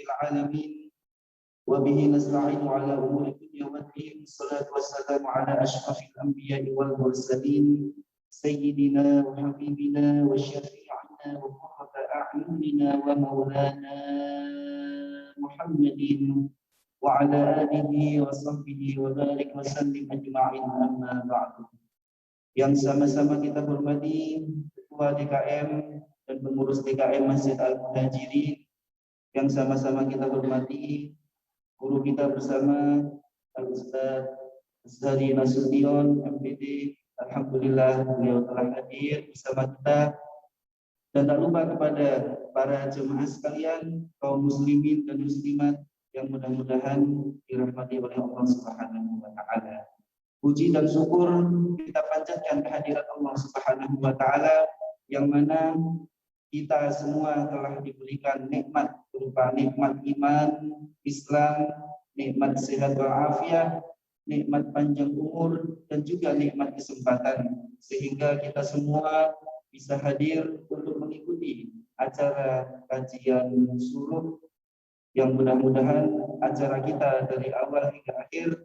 العالمين وبه نستعين على أمور الدنيا والدين. الصلاة والسلام على أشرف الأنبياء والمرسلين سيدنا وحبيبنا وشفيعنا وقرة أعيننا ومولانا محمد وعلى آله وصحبه وبارك وسلم أجمعين. أما بعد. Yang sama-sama kita hormati Ketua DKM dan pengurus DKM Masjid Al-Muhajirin, yang sama-sama kita hormati guru kita bersama Al-Ustaz Azhari Nasution MPD. Alhamdulillah beliau telah hadir bersama kita. Dan tak lupa kepada para jemaah sekalian, kaum muslimin dan muslimat yang mudah-mudahan dirahmati oleh Allah Subhanahu wa taala. Puji dan syukur kita panjatkan kehadirat Allah Subhanahu wa taala yang mana kita semua telah diberikan nikmat berupa nikmat iman, Islam, nikmat sehat walafiat, nikmat panjang umur, dan juga nikmat kesempatan, sehingga kita semua bisa hadir untuk mengikuti acara kajian suruh yang mudah-mudahan acara kita dari awal hingga akhir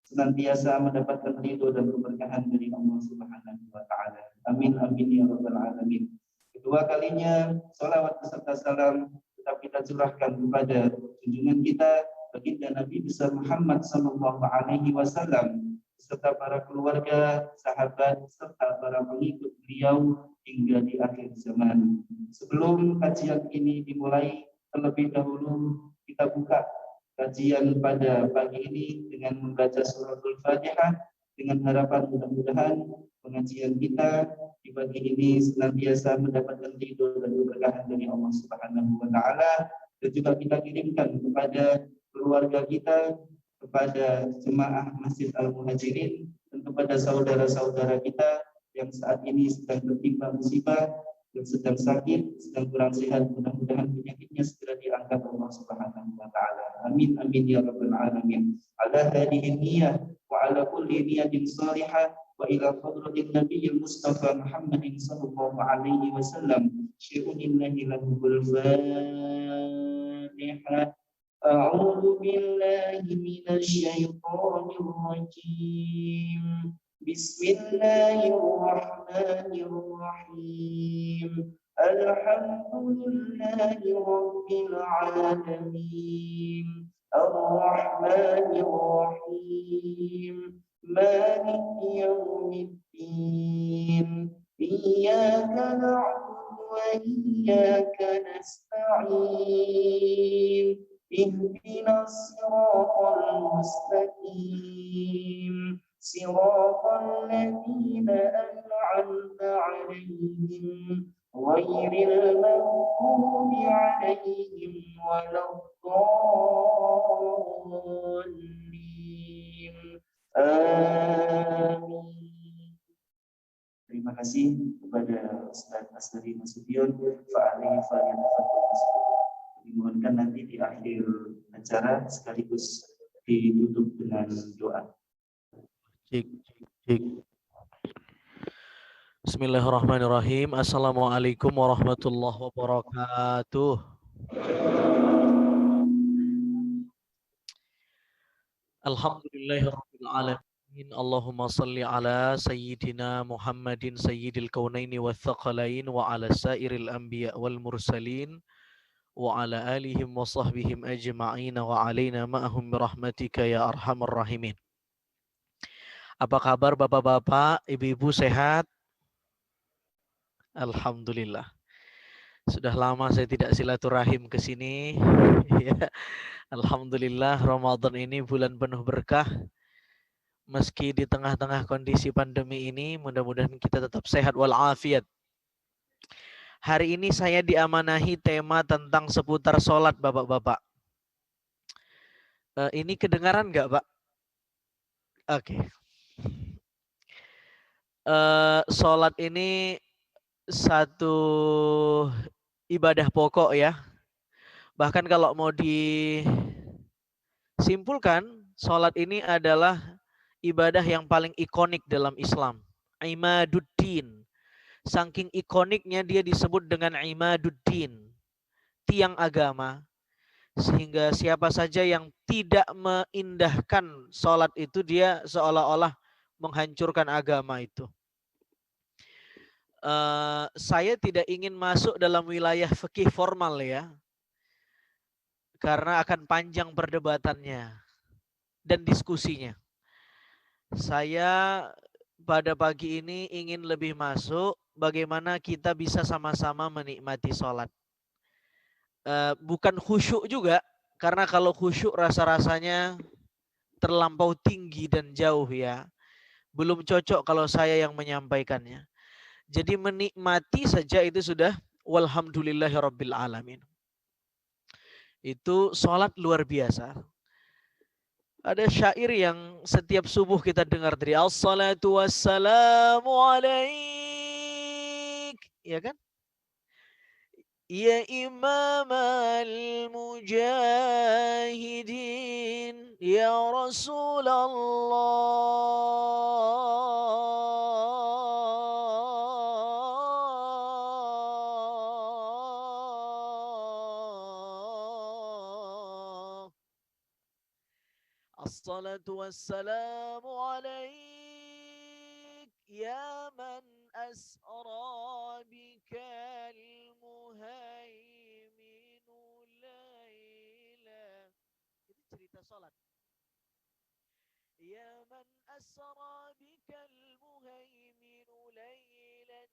senantiasa mendapatkan ridho dan keberkahan dari Allah Subhanahu wa taala. Amin amin ya rabbal alamin. Kedua kalinya salawat beserta salam tetap kita curahkan kepada junjungan kita baginda Nabi besar Muhammad sallallahu alaihi wasallam beserta para keluarga, sahabat serta para pengikut beliau hingga di akhir zaman. Sebelum kajian ini dimulai, terlebih dahulu kita buka kajian pada pagi ini dengan membaca suratul Fatihah, dengan harapan mudah-mudahan pengajian kita di pagi ini senantiasa mendapatkan ridho dan keberkahan dari Allah Subhanahu wa taala, dan juga kita kirimkan kepada keluarga kita, kepada jemaah Masjid Al-Muhajirin, dan kepada saudara-saudara kita yang saat ini sedang tertimpa musibah, yang sedang sakit, sedang kurang sehat, mudah-mudahan penyakitnya segera diangkat Allah Subhanahu wa taala. Amin amin ya rabbal alamin. Ala hadhihi niyyah wa ala kulli niyatin salihah wa ila hadratin nabiyil mustafa Muhammadin sallallahu alaihi wasallam. Syu'unillahi lahul Fatihah. A'udzu billahi minasy syaithanir rajim. Bismillahirrahmanirrahim. Alhamdulillahi rabbil alamin. Ar-Rahmanir-Rahim. Maliki yaumiddin. Iyyaka na'budu wa iyyaka nasta'in. Ihdinas siratal mustaqim. صراط الذين أنعمت عليهم غير المغضوب عليهم ولا الضالين. Amin. Terima kasih kepada Ustaz Azhari Nasution. Dimohonkan nanti di akhir acara sekaligus ditutup dengan doa. Bismillahirrahmanirrahim. Assalamualaikum warahmatullahi wabarakatuh. Alhamdulillahirabbil alamin. Allahumma salli ala sayyidina Muhammadin sayyidil kaunaini wathaqalain wa ala sairil anbiya wal mursalin wa ala alihim wa sahbihim ajma'in wa alaina ma'ahum birahmatika ya arhamar rahimin. Apa kabar bapak-bapak, ibu-ibu, sehat? Alhamdulillah. Sudah lama saya tidak silaturahim ke sini. Alhamdulillah, Ramadan ini bulan penuh berkah. Meski di tengah-tengah kondisi pandemi ini, mudah-mudahan kita tetap sehat walafiat. Hari ini saya diamanahi tema tentang seputar sholat, bapak-bapak. Ini kedengaran nggak, Pak? Oke. Sholat ini satu ibadah pokok ya. Bahkan kalau mau disimpulkan, sholat ini adalah ibadah yang paling ikonik dalam Islam. Imaduddin. Saking ikoniknya dia disebut dengan Imaduddin, tiang agama. Sehingga siapa saja yang tidak meindahkan sholat itu, dia seolah-olah menghancurkan agama itu. Saya tidak ingin masuk dalam wilayah fikih formal ya, karena akan panjang perdebatannya dan diskusinya. Saya pada pagi ini ingin lebih masuk bagaimana kita bisa sama-sama menikmati sholat. Bukan khusyuk juga, karena kalau khusyuk rasa-rasanya terlampau tinggi dan jauh ya. Belum cocok kalau saya yang menyampaikannya. Jadi menikmati saja itu sudah walhamdulillahirabbil alamin. Itu sholat luar biasa. Ada syair yang setiap subuh kita dengar dari as-salatu wassalamu alaik, ya kan? Ya imam al-mujahidin, ya Rasulullah. As-salatu wassalamu alaik, ya man asra bikal muhaiminu layla. Itu cerita salat. Ya man asra bikal muhaiminu laylan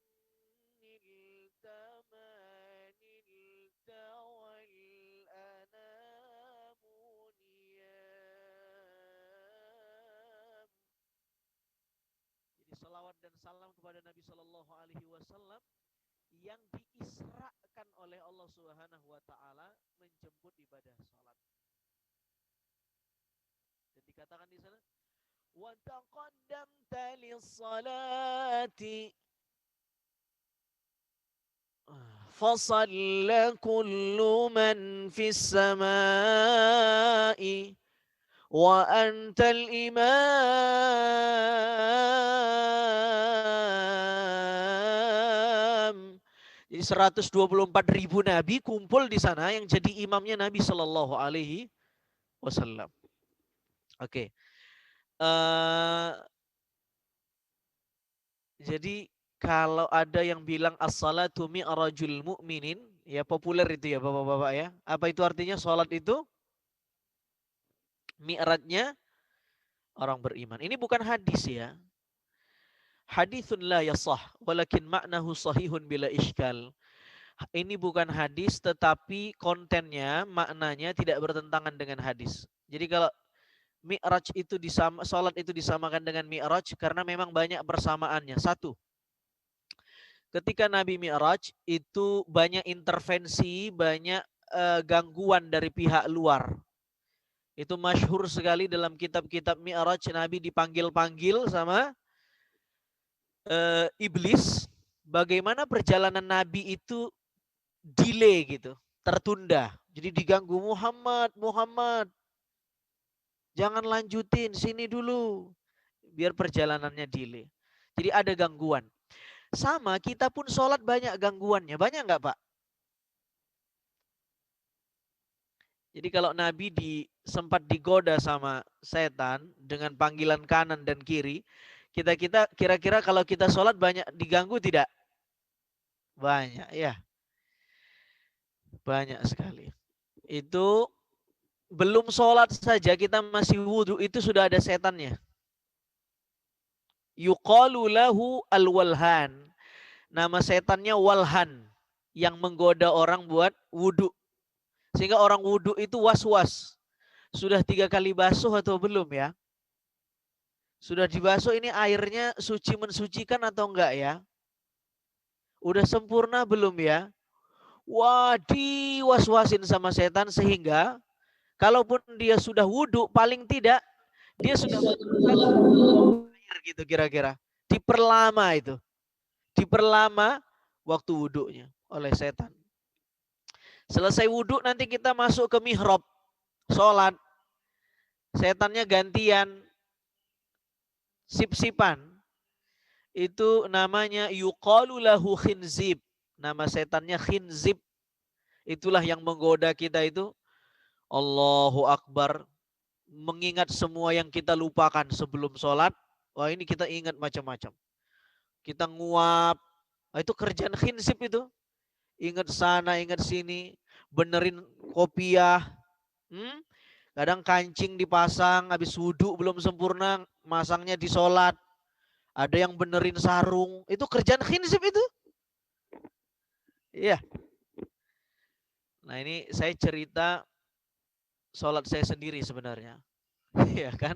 niltama nilta wal anamu niyam. Jadi salawat dan salam kepada Nabi Shallallahu Alaihi Wasallam yang diisrakan oleh Allah Subhanahu Wa Taala menjemput ibadah salat. Dan dikatakan di sana, wa taqaddamta lis-salati fasalla kullu man fis samai wa antal imam. Jadi 124.000 nabi kumpul di sana, yang jadi imamnya Nabi Shallallahu Alaihi Wasallam. Oke. Jadi kalau ada yang bilang as-salatu mi'rajul mu'minin, ya populer itu ya Bapak-bapak ya. Apa itu artinya salat itu? Mi'rajnya orang beriman. Ini bukan hadis ya. Haditsun la yasah, walakin maknahu sahihun bila iskal. Ini bukan hadis, tetapi kontennya, maknanya tidak bertentangan dengan hadis. Jadi kalau Mi'raj itu salat itu disamakan dengan Mi'raj karena memang banyak persamaannya. Satu, ketika Nabi Mi'raj itu banyak intervensi, banyak gangguan dari pihak luar. Itu masyhur sekali dalam kitab-kitab Mi'raj, Nabi dipanggil-panggil sama iblis. Bagaimana perjalanan Nabi itu delay gitu, tertunda. Jadi diganggu, Muhammad, jangan lanjutin, sini dulu. Biar perjalanannya delay. Jadi ada gangguan. Sama, kita pun sholat banyak gangguannya. Banyak nggak Pak? Jadi kalau Nabi sempat digoda sama setan dengan panggilan kanan dan kiri, kita kira-kira kalau kita sholat banyak diganggu tidak? Banyak ya. Banyak sekali. Itu belum sholat saja kita masih wudhu, itu sudah ada setannya. Yuqalu lahu al-walhan. Nama setannya Walhan, yang menggoda orang buat wudhu. Sehingga orang wudhu itu was-was. Sudah 3 kali basuh atau belum ya? Sudah dibasuh, ini airnya suci mensucikan atau enggak ya? Udah sempurna belum ya? Wah, was-wasin sama setan, sehingga kalaupun dia sudah wudhu, paling tidak dia sudah air gitu kira-kira. Diperlama itu. Diperlama waktu wudhunya oleh setan. Selesai wudhu nanti kita masuk ke mihrab, sholat. Setannya gantian, sip-sipan. Itu namanya yuqalu lahu khinzib. Nama setannya khinzib. Itulah yang menggoda kita itu Allahu Akbar. Mengingat semua yang kita lupakan sebelum sholat. Wah, ini kita ingat macam-macam. Kita nguap. Nah, itu kerjaan khinsip itu. Ingat sana, ingat sini. Benerin kopiah. Kadang kancing dipasang, habis wudhu belum sempurna, masangnya di sholat. Ada yang benerin sarung. Itu kerjaan khinsip itu. Iya. Nah, ini saya cerita sholat saya sendiri sebenarnya. Iya kan?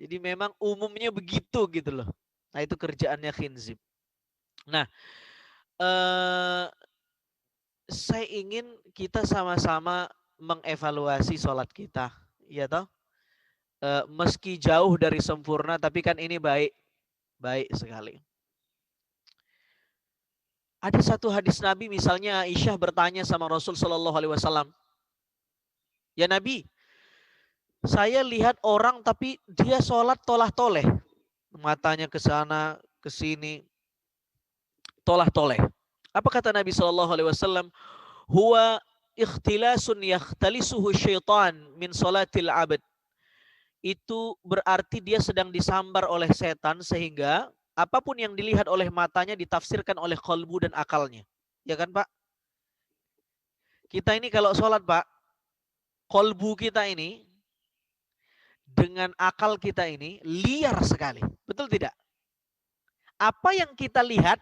Jadi memang umumnya begitu gitu loh. Nah, itu kerjaannya khinsip. Nah, saya ingin kita sama-sama mengevaluasi sholat kita. Iya toh? Meski jauh dari sempurna, tapi kan ini baik. Baik sekali. Ada satu hadis Nabi, misalnya Aisyah bertanya sama Rasul Shallallahu Alaihi Wasallam, ya Nabi, saya lihat orang tapi dia sholat tolah-toleh, matanya ke sana, ke sini, tolah-toleh. Apa kata Nabi Shallallahu Alaihi Wasallam? Huwa ikhtilasun yakhtalisuhu syaitan min sholatil abad. Itu berarti dia sedang disambar oleh setan sehingga apapun yang dilihat oleh matanya ditafsirkan oleh qalbu dan akalnya. Ya kan Pak? Kita ini kalau sholat Pak, qalbu kita ini dengan akal kita ini liar sekali. Betul tidak? Apa yang kita lihat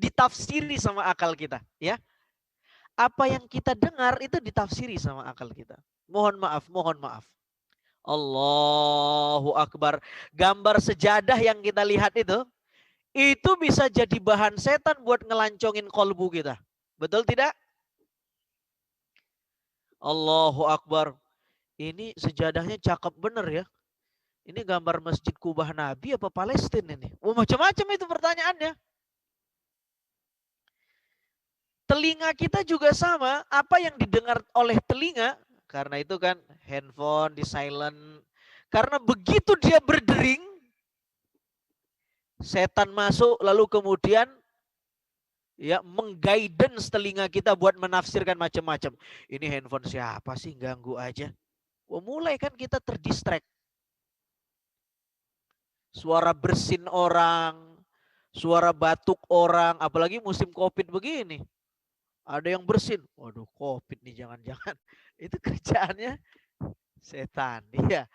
ditafsiri sama akal kita. Ya. Apa yang kita dengar itu ditafsiri sama akal kita. Mohon maaf, mohon maaf. Allahu Akbar. Gambar sejadah yang kita lihat itu bisa jadi bahan setan buat ngelancongin kolbu kita. Betul tidak? Allahu Akbar. Ini sejadahnya cakep bener ya. Ini gambar Masjid Kubah Nabi apa Palestina ini? Oh, macam-macam itu pertanyaannya. Telinga kita juga sama. Apa yang didengar oleh telinga, karena itu kan handphone di silent. Karena begitu dia berdering, setan masuk lalu kemudian ya mengguidance telinga kita buat menafsirkan macam-macam. Ini handphone siapa sih, ganggu aja. Oh, mulai kan kita terdistract. Suara bersin orang, suara batuk orang, apalagi musim Covid begini. Ada yang bersin. Waduh, Covid nih jangan-jangan. Itu kerjaannya setan. Iya.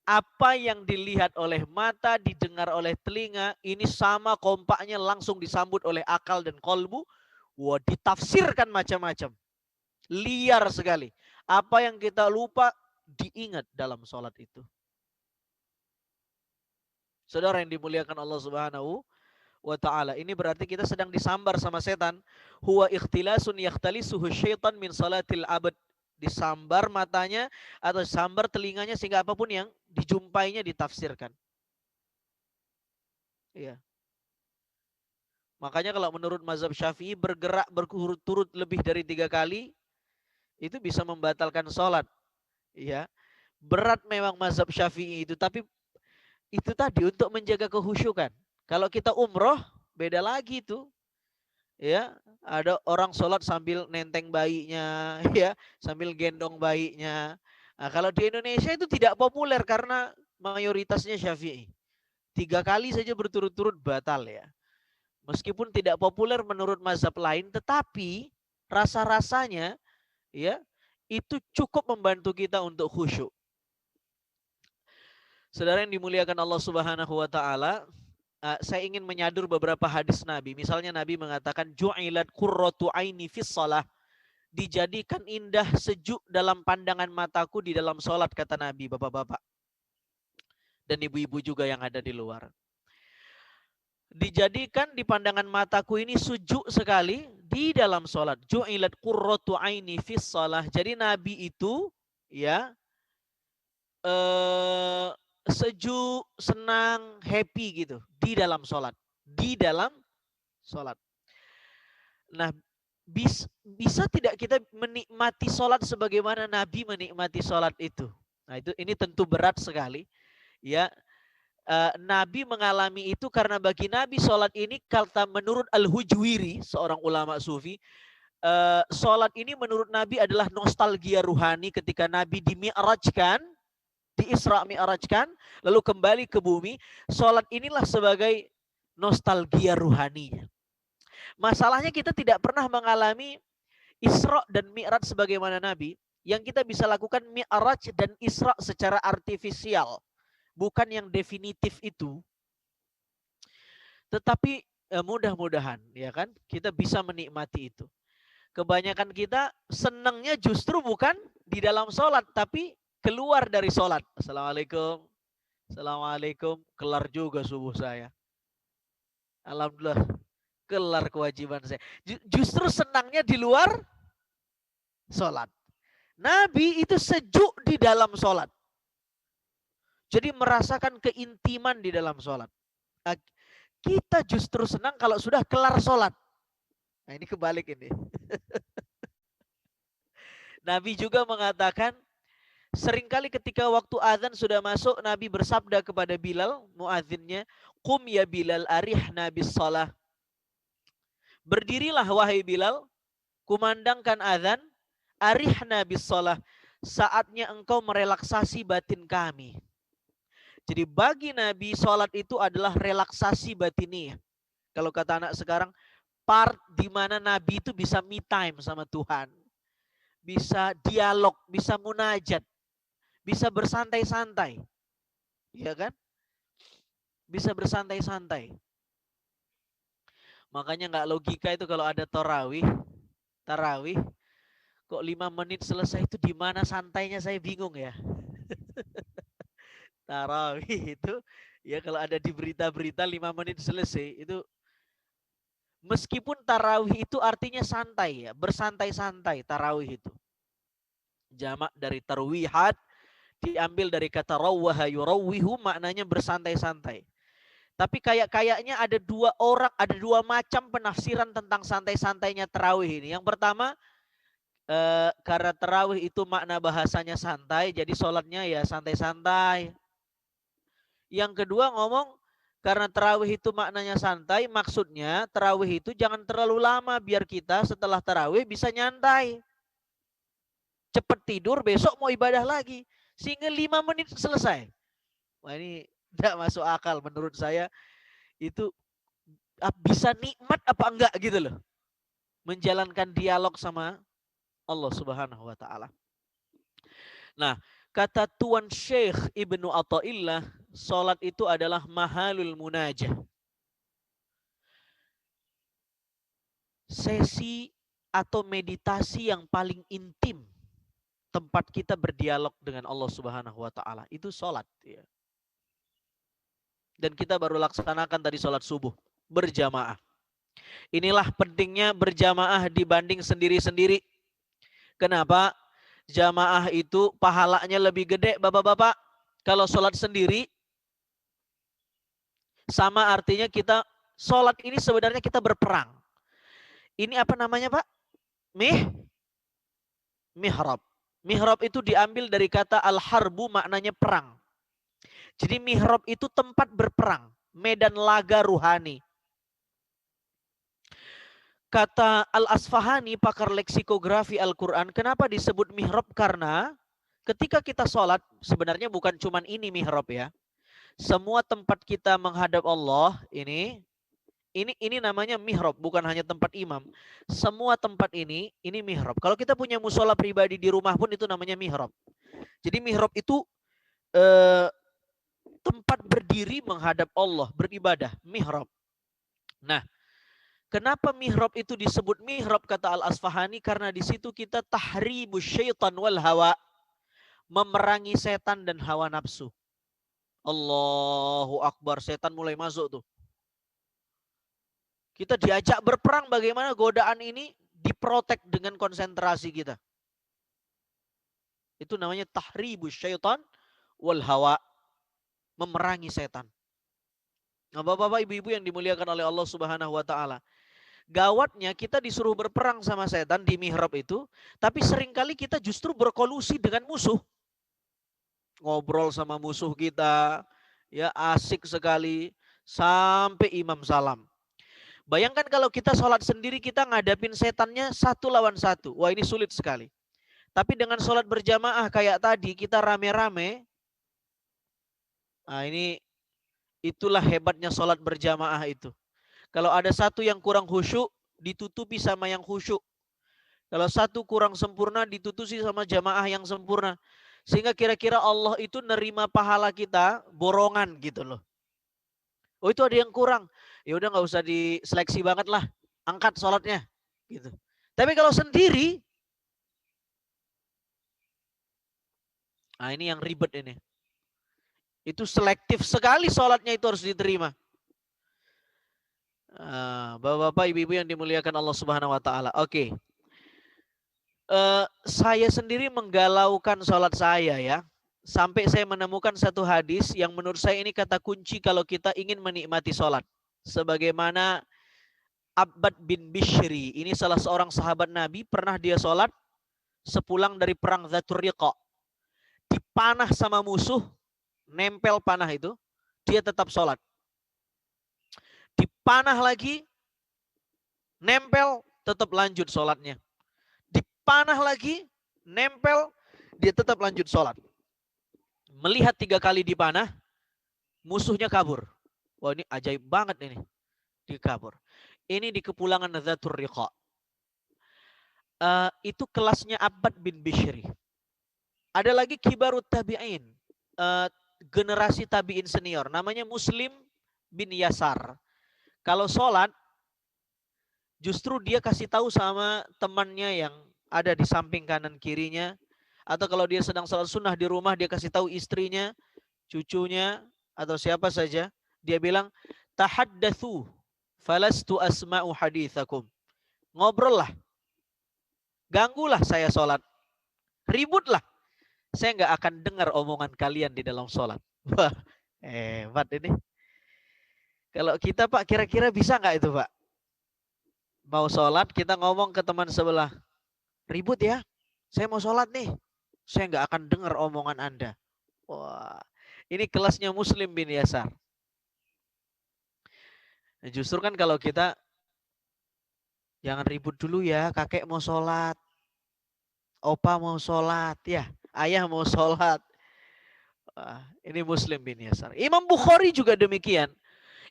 Apa yang dilihat oleh mata, didengar oleh telinga, ini sama kompaknya langsung disambut oleh akal dan kolbu. Wah, ditafsirkan macam-macam. Liar sekali. Apa yang kita lupa, diingat dalam sholat itu. Saudara yang dimuliakan Allah Subhanahu wa ta'ala. Ini berarti kita sedang disambar sama setan. Huwa ikhtilasun yakhtalisuhu syaitan min salatil abad. Disambar matanya atau sambar telinganya sehingga apapun yang dijumpainya ditafsirkan. Iya. Makanya kalau menurut mazhab Syafi'i bergerak berturut-turut lebih dari 3 kali itu bisa membatalkan sholat. Iya. Berat memang mazhab Syafi'i itu, tapi itu tadi untuk menjaga kehusyukan. Kalau kita umroh beda lagi itu. Ya, ada orang sholat sambil nenteng bayinya, ya, sambil gendong bayinya. Nah, kalau di Indonesia itu tidak populer karena mayoritasnya Syafi'i. 3 kali saja berturut-turut batal ya. Meskipun tidak populer menurut mazhab lain, tetapi rasa-rasanya ya itu cukup membantu kita untuk khusyuk. Saudara yang dimuliakan Allah Subhanahu wa taala, saya ingin menyadur beberapa hadis Nabi. Misalnya Nabi mengatakan ju'ilat qurratu aini fis shalah. Dijadikan indah sejuk dalam pandangan mataku di dalam salat, kata Nabi, Bapak-bapak. Dan ibu-ibu juga yang ada di luar. Dijadikan di pandangan mataku ini sejuk sekali di dalam salat. Ju'ilat qurratu aini fis shalah. Jadi Nabi itu ya sejuk, senang, happy gitu di dalam sholat. Di dalam sholat. Nah, bisa tidak kita menikmati sholat sebagaimana Nabi menikmati sholat itu? Nah, ini tentu berat sekali. Ya, Nabi mengalami itu karena bagi Nabi sholat ini, kata menurut Al-Hujwiri, seorang ulama sufi, sholat ini menurut Nabi adalah nostalgia ruhani ketika Nabi dimi'rajkan, di Isra Mi'rajkan, lalu kembali ke bumi. Sholat inilah sebagai nostalgia ruhaninya. Masalahnya kita tidak pernah mengalami Isra dan Mi'raj sebagaimana Nabi. Yang kita bisa lakukan Mi'raj dan Isra secara artifisial, bukan yang definitif itu. Tetapi mudah-mudahan ya kan kita bisa menikmati itu. Kebanyakan kita senangnya justru bukan di dalam sholat, tapi keluar dari sholat. Assalamualaikum. Assalamualaikum. Kelar juga subuh saya. Alhamdulillah. Kelar kewajiban saya. Justru senangnya di luar sholat. Nabi itu sejuk di dalam sholat. Jadi merasakan keintiman di dalam sholat. Kita justru senang kalau sudah kelar sholat. Nah ini kebalik ini. Nabi juga mengatakan, seringkali ketika waktu azan sudah masuk, Nabi bersabda kepada Bilal, muadzinnya, "Qum ya Bilal, arihna bis shalah." Berdirilah wahai Bilal, kumandangkan azan, arihna bis shalah. Saatnya engkau merelaksasi batin kami. Jadi bagi Nabi, sholat itu adalah relaksasi batini. Kalau kata anak sekarang, part di mana Nabi itu bisa me time sama Tuhan. Bisa dialog, bisa munajat, bisa bersantai-santai. Iya kan? Bisa bersantai-santai. Makanya nggak logika itu kalau ada tarawih, kok 5 menit selesai itu di mana santainya, saya bingung ya. Tarawih itu ya kalau ada di berita-berita 5 menit selesai itu, meskipun tarawih itu artinya santai ya, bersantai-santai tarawih itu. Jamak dari tarwihat diambil dari kata rawwaha yurawwihu, maknanya bersantai-santai. Tapi kayaknya ada dua macam penafsiran tentang santai-santainya tarawih ini. Yang pertama, karena tarawih itu makna bahasanya santai, jadi sholatnya ya santai-santai. Yang kedua ngomong, karena tarawih itu maknanya santai, maksudnya tarawih itu jangan terlalu lama biar kita setelah tarawih bisa nyantai. Cepat tidur, besok mau ibadah lagi. Sehingga 5 menit selesai. Wah ini tidak masuk akal menurut saya. Itu bisa nikmat apa enggak gitu loh. Menjalankan dialog sama Allah Subhanahu wa taala. Nah, kata Tuan Syekh Ibnu Athaillah, salat itu adalah mahalul munajah. Sesi atau meditasi yang paling intim, tempat kita berdialog dengan Allah Subhanahu wa taala, itu salat ya. Dan kita baru laksanakan tadi salat subuh berjamaah. Inilah pentingnya berjamaah dibanding sendiri-sendiri. Kenapa? Jamaah itu pahalanya lebih gede, Bapak-bapak. Kalau sholat sendiri, sama artinya kita, sholat ini sebenarnya kita berperang. Ini apa namanya Pak? Mihrab. Mihrab itu diambil dari kata al-harbu, maknanya perang. Jadi mihrab itu tempat berperang, medan laga ruhani. Kata Al-Asfahani, pakar leksikografi Al-Quran, kenapa disebut mihrab? Karena ketika kita sholat, sebenarnya bukan cuma ini mihrab ya. Semua tempat kita menghadap Allah, ini namanya mihrab, bukan hanya tempat imam. Semua tempat ini mihrab. Kalau kita punya musola pribadi di rumah pun itu namanya mihrab. Jadi mihrab itu tempat berdiri menghadap Allah, beribadah, mihrab. Nah, kenapa mihrab itu disebut mihrab kata Al-Asfahani? Karena di situ kita tahribu syaitan wal hawa, memerangi setan dan hawa nafsu. Allahu Akbar, setan mulai masuk tuh. Kita diajak berperang, bagaimana godaan ini diprotek dengan konsentrasi kita. Itu namanya tahribu syaitan wal hawa, memerangi setan. Nah, Bapak-bapak, Ibu-ibu yang dimuliakan oleh Allah Subhanahu wa taala. Gawatnya kita disuruh berperang sama setan di mihrab itu, tapi seringkali kita justru berkolusi dengan musuh. Ngobrol sama musuh kita, ya asik sekali sampai imam salam. Bayangkan kalau kita sholat sendiri, kita ngadapin setannya 1 lawan 1. Wah, ini sulit sekali. Tapi dengan sholat berjamaah kayak tadi, kita rame-rame. Nah, itulah hebatnya sholat berjamaah itu. Kalau ada satu yang kurang khusyuk, ditutupi sama yang khusyuk. Kalau satu kurang sempurna, ditutupi sama jamaah yang sempurna. Sehingga kira-kira Allah itu nerima pahala kita borongan gitu loh. Oh, itu ada yang kurang. Ya udah nggak usah diseleksi banget lah. Angkat sholatnya. Gitu. Tapi kalau sendiri, nah ini yang ribet ini. Itu selektif sekali sholatnya itu harus diterima. Bapak-bapak, ibu-ibu yang dimuliakan Allah Subhanahu wa taala. Oke. Saya sendiri menggalaukan sholat saya ya. Sampai saya menemukan satu hadis yang menurut saya ini kata kunci kalau kita ingin menikmati sholat. Sebagaimana Abbad bin Bishri, ini salah seorang sahabat Nabi, pernah dia sholat sepulang dari perang Dzatur Riqa. Dipanah sama musuh, nempel panah itu, dia tetap sholat. Dipanah lagi, nempel, tetap lanjut sholatnya. Dipanah lagi, nempel, dia tetap lanjut sholat. Melihat 3 kali dipanah, musuhnya kabur. Wah, ini ajaib banget ini. Dia kabur. Ini di kepulangan Dzatur Riqa. Itu kelasnya Abbad bin Bishri. Ada lagi kibarut tabi'in. Generasi tabi'in senior. Namanya Muslim bin Yasar. Kalau sholat, justru dia kasih tahu sama temannya yang ada di samping kanan kirinya. Atau kalau dia sedang sholat sunnah di rumah, dia kasih tahu istrinya, cucunya, atau siapa saja. Dia bilang, tahaddatsu falastu asma'u hadithakum. Ngobrol lah. Ganggulah saya sholat. Ributlah. Saya nggak akan dengar omongan kalian di dalam sholat. Wah, hebat ini. Kalau kita Pak, kira-kira bisa nggak itu Pak? Mau sholat, kita ngomong ke teman sebelah. Ribut ya, saya mau sholat nih. Saya nggak akan dengar omongan Anda. Wah, ini kelasnya Muslim bin Yasar. Nah, justru kan kalau kita, jangan ribut dulu ya, kakek mau sholat. Opa mau sholat, ya. Ayah mau sholat. Wah, ini Muslim bin Yasar. Imam Bukhari juga demikian.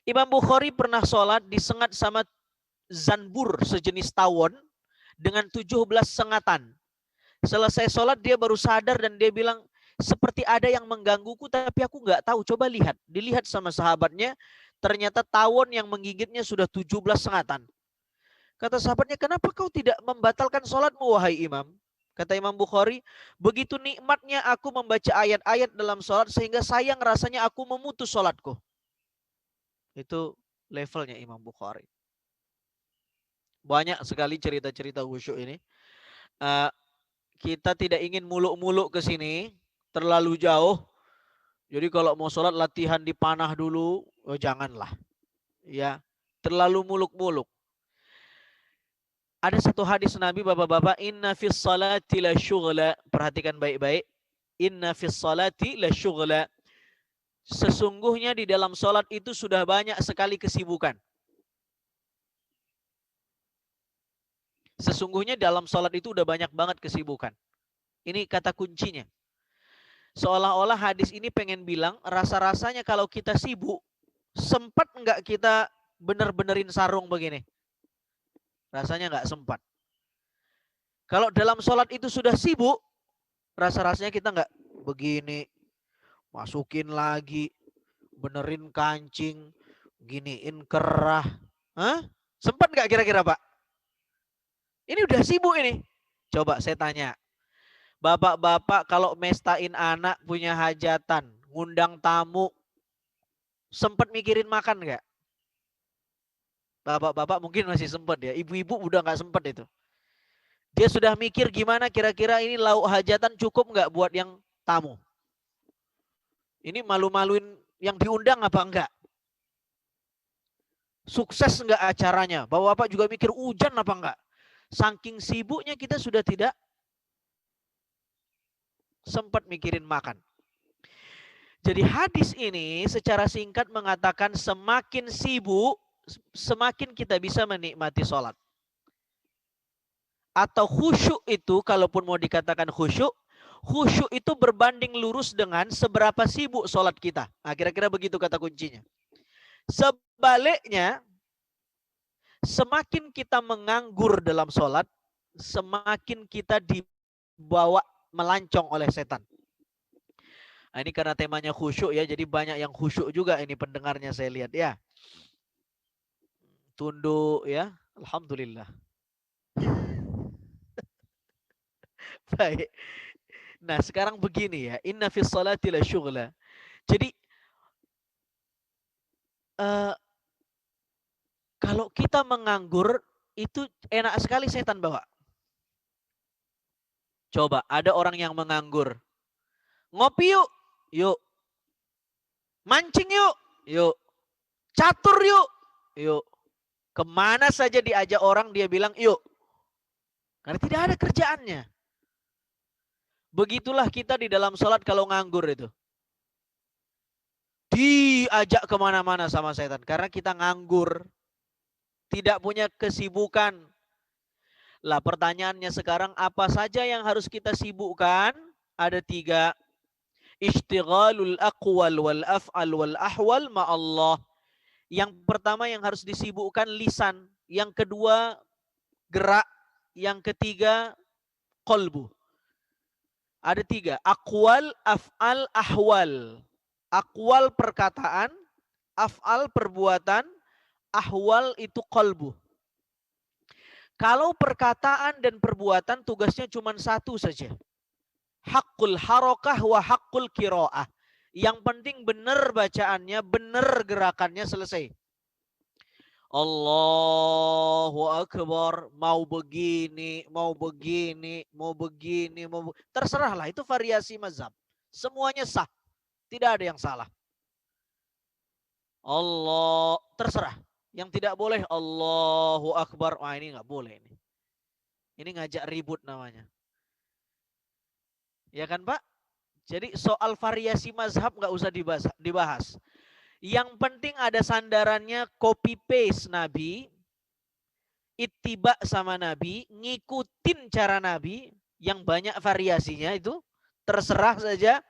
Imam Bukhari pernah sholat disengat sama zanbur sejenis tawon dengan 17 sengatan. Selesai sholat dia baru sadar dan dia bilang, seperti ada yang menggangguku tapi aku nggak tahu. Coba lihat. Dilihat sama sahabatnya, ternyata tawon yang menggigitnya sudah 17 sengatan. Kata sahabatnya, kenapa kau tidak membatalkan sholatmu wahai imam? Kata Imam Bukhari, begitu nikmatnya aku membaca ayat-ayat dalam sholat sehingga sayang rasanya aku memutus sholatku. Itu levelnya Imam Bukhari. Banyak sekali cerita-cerita khusyuk ini. Kita tidak ingin muluk-muluk ke sini, terlalu jauh. Jadi kalau mau sholat latihan dipanah dulu, oh janganlah. Ya, terlalu muluk-muluk. Ada satu hadis Nabi Bapak-bapak, inna fis salati la syughla. Perhatikan baik-baik. Inna fis salati la syughla. Sesungguhnya di dalam sholat itu sudah banyak sekali kesibukan. Sesungguhnya dalam sholat itu udah banyak banget kesibukan. Ini kata kuncinya. Seolah-olah hadis ini pengen bilang, rasa-rasanya kalau kita sibuk, sempat nggak kita bener-benerin sarung begini? Rasanya nggak sempat. Kalau dalam sholat itu sudah sibuk, rasa-rasanya kita nggak begini, masukin lagi, benerin kancing, giniin kerah. Hah? Sempat nggak kira-kira Pak? Ini udah sibuk ini. Coba saya tanya. Bapak-bapak kalau mestain anak punya hajatan, ngundang tamu, sempat mikirin makan nggak? Bapak-bapak mungkin masih sempat ya. Ibu-ibu udah nggak sempat itu. Dia sudah mikir gimana kira-kira ini lauk hajatan cukup nggak buat yang tamu. Ini malu-maluin yang diundang apa enggak? Sukses enggak acaranya? Bapak-bapak juga mikir hujan apa enggak? Saking sibuknya kita sudah tidak sempat mikirin makan. Jadi hadis ini secara singkat mengatakan semakin sibuk, semakin kita bisa menikmati sholat. Atau khusyuk itu, kalaupun mau dikatakan khusyuk itu berbanding lurus dengan seberapa sibuk sholat kita. Nah, kira-kira begitu kata kuncinya. Sebaliknya, semakin kita menganggur dalam sholat, semakin kita dibawa melancong oleh setan. Nah, ini karena temanya khusyuk ya, jadi banyak yang khusyuk juga ini pendengarnya saya lihat ya. Tunduk ya, alhamdulillah. Baik. Nah, sekarang begini ya, inna fis salati la syughla. Jadi kalau kita menganggur itu enak sekali setan bawa. Coba ada orang yang menganggur. Ngopi yuk. Yuk. Mancing yuk. Yuk. Catur yuk. Yuk. Kemana saja diajak orang dia bilang yuk. Karena tidak ada kerjaannya. Begitulah kita di dalam sholat kalau nganggur itu. Diajak kemana-mana sama setan. Karena kita nganggur. Tidak punya kesibukan. Lah pertanyaannya sekarang, apa saja yang harus kita sibukkan? Ada 3. Ishtighalul aqwal wal af'al wal ahwal ma'allah. Yang pertama yang harus disibukkan lisan. Yang kedua gerak. Yang ketiga qalbu. Ada 3. Aqwal, af'al, ahwal. Aqwal perkataan, af'al perbuatan, ahwal itu qalbu. Kalau perkataan dan perbuatan tugasnya cuma satu saja. Haqqul harakah wa haqqul qiraah. Yang penting benar bacaannya, benar gerakannya, selesai. Allahu Akbar, mau begini, mau begini, mau begini, terserahlah, itu variasi mazhab. Semuanya sah. Tidak ada yang salah. Allah, terserah. Yang tidak boleh Allahu Akbar. Wah, ini nggak boleh ini. Ini ngajak ribut namanya. Ya kan Pak? Jadi soal variasi mazhab nggak usah dibahas. Yang penting ada sandarannya, copy paste Nabi, ittiba sama Nabi, ngikutin cara Nabi, yang banyak variasinya itu, terserah saja.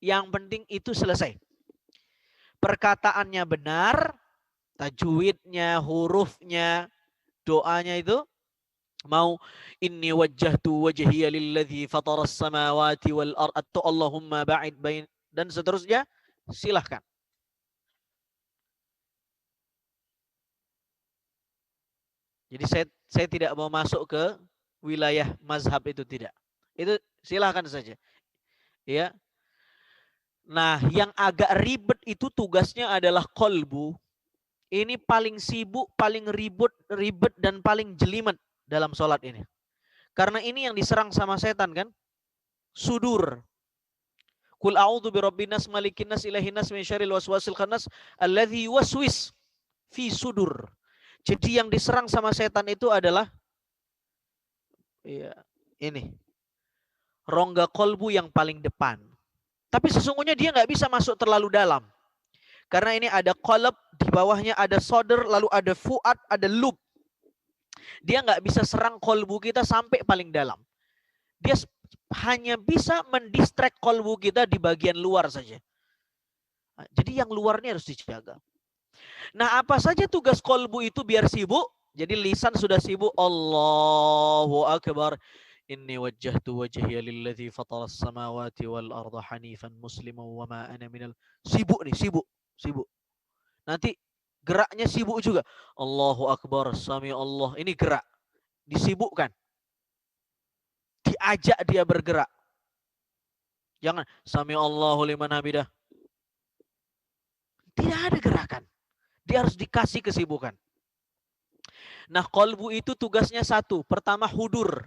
Yang penting itu selesai. Perkataannya benar, tajwidnya, hurufnya, doanya itu mau inni wajjahtu wajhiya lilladzi fataras samawati wal ard atau Allahumma ba'id bain dan seterusnya, silahkan. Jadi saya tidak mau masuk ke wilayah mazhab itu, tidak. Itu silahkan saja. Ya. Nah, yang agak ribet itu tugasnya adalah qalbu. Ini paling sibuk, paling ribet dan paling jelimet dalam sholat ini. Karena ini yang diserang sama setan kan? Sudur. Qul a'udzu birabbin nas malikin nas ilahin nas min syarril waswasil khannas alladzi yuwaswis fi sudur. Jadi yang diserang sama setan itu adalah ini. Rongga kolbu yang paling depan. Tapi sesungguhnya dia nggak bisa masuk terlalu dalam. Karena ini ada qalb, di bawahnya ada sodr, lalu ada fuad, ada lub. Dia nggak bisa serang kolbu kita sampai paling dalam. Dia hanya bisa mendistract kolbu kita di bagian luar saja. Jadi yang luarnya harus dijaga. Nah, apa saja tugas kolbu itu biar sibuk? Jadi lisan sudah sibuk, Allahu Akbar. Inni wajjahtu wajhiya lilladzi fataras samawati wal arda hanifan musliman wa ma ana minal. Sibuk nih, sibuk. Nanti geraknya sibuk juga. Allahu Akbar, sami Allah. Ini gerak. Disibukkan. Diajak dia bergerak. Jangan sami Allahu liman hamidah. Tidak ada gerakan. Dia harus dikasih kesibukan. Nah, qalbu itu tugasnya satu. Pertama, hudur.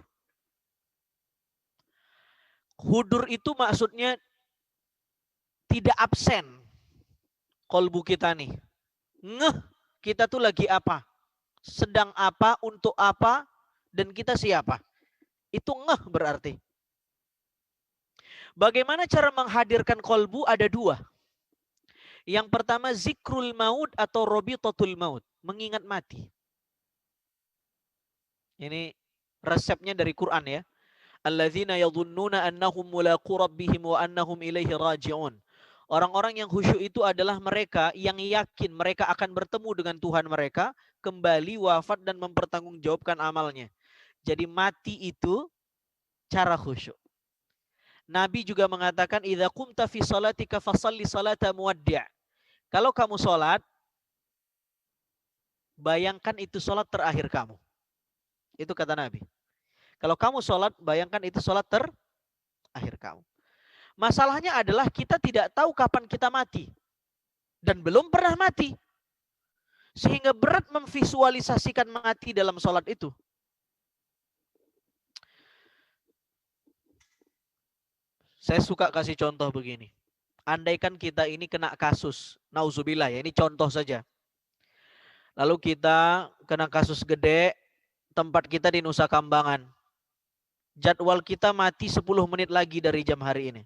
Hudur itu maksudnya tidak absen. Qalbu kita nih. Ngeh, kita tuh lagi apa? Sedang apa, untuk apa, dan kita siapa? Itu ngeh berarti. Bagaimana cara menghadirkan qalbu? Ada 2. Yang pertama zikrul maut atau robitatul maut, mengingat mati. Ini resepnya dari Quran ya. Alladzina yadhunnuna annahum mulaqu rabbihim wa annahum ilaihi raji'un. Orang-orang yang khusyuk itu adalah mereka yang yakin mereka akan bertemu dengan Tuhan mereka, kembali wafat dan mempertanggungjawabkan amalnya. Jadi mati itu cara khusyuk. Nabi juga mengatakan idza qumta fi salatika fasalli salata muwaddi'. Kalau kamu salat, bayangkan itu salat terakhir kamu. Itu kata Nabi. Kalau kamu salat, bayangkan itu salat terakhir kamu. Masalahnya adalah kita tidak tahu kapan kita mati. Dan belum pernah mati. Sehingga berat memvisualisasikan mati dalam sholat itu. Saya suka kasih contoh begini. Andaikan kita ini kena kasus. Nauzubillah ya, ini contoh saja. Lalu kita kena kasus gede. Tempat kita di Nusa Kambangan. Jadwal kita mati 10 menit lagi dari jam hari ini.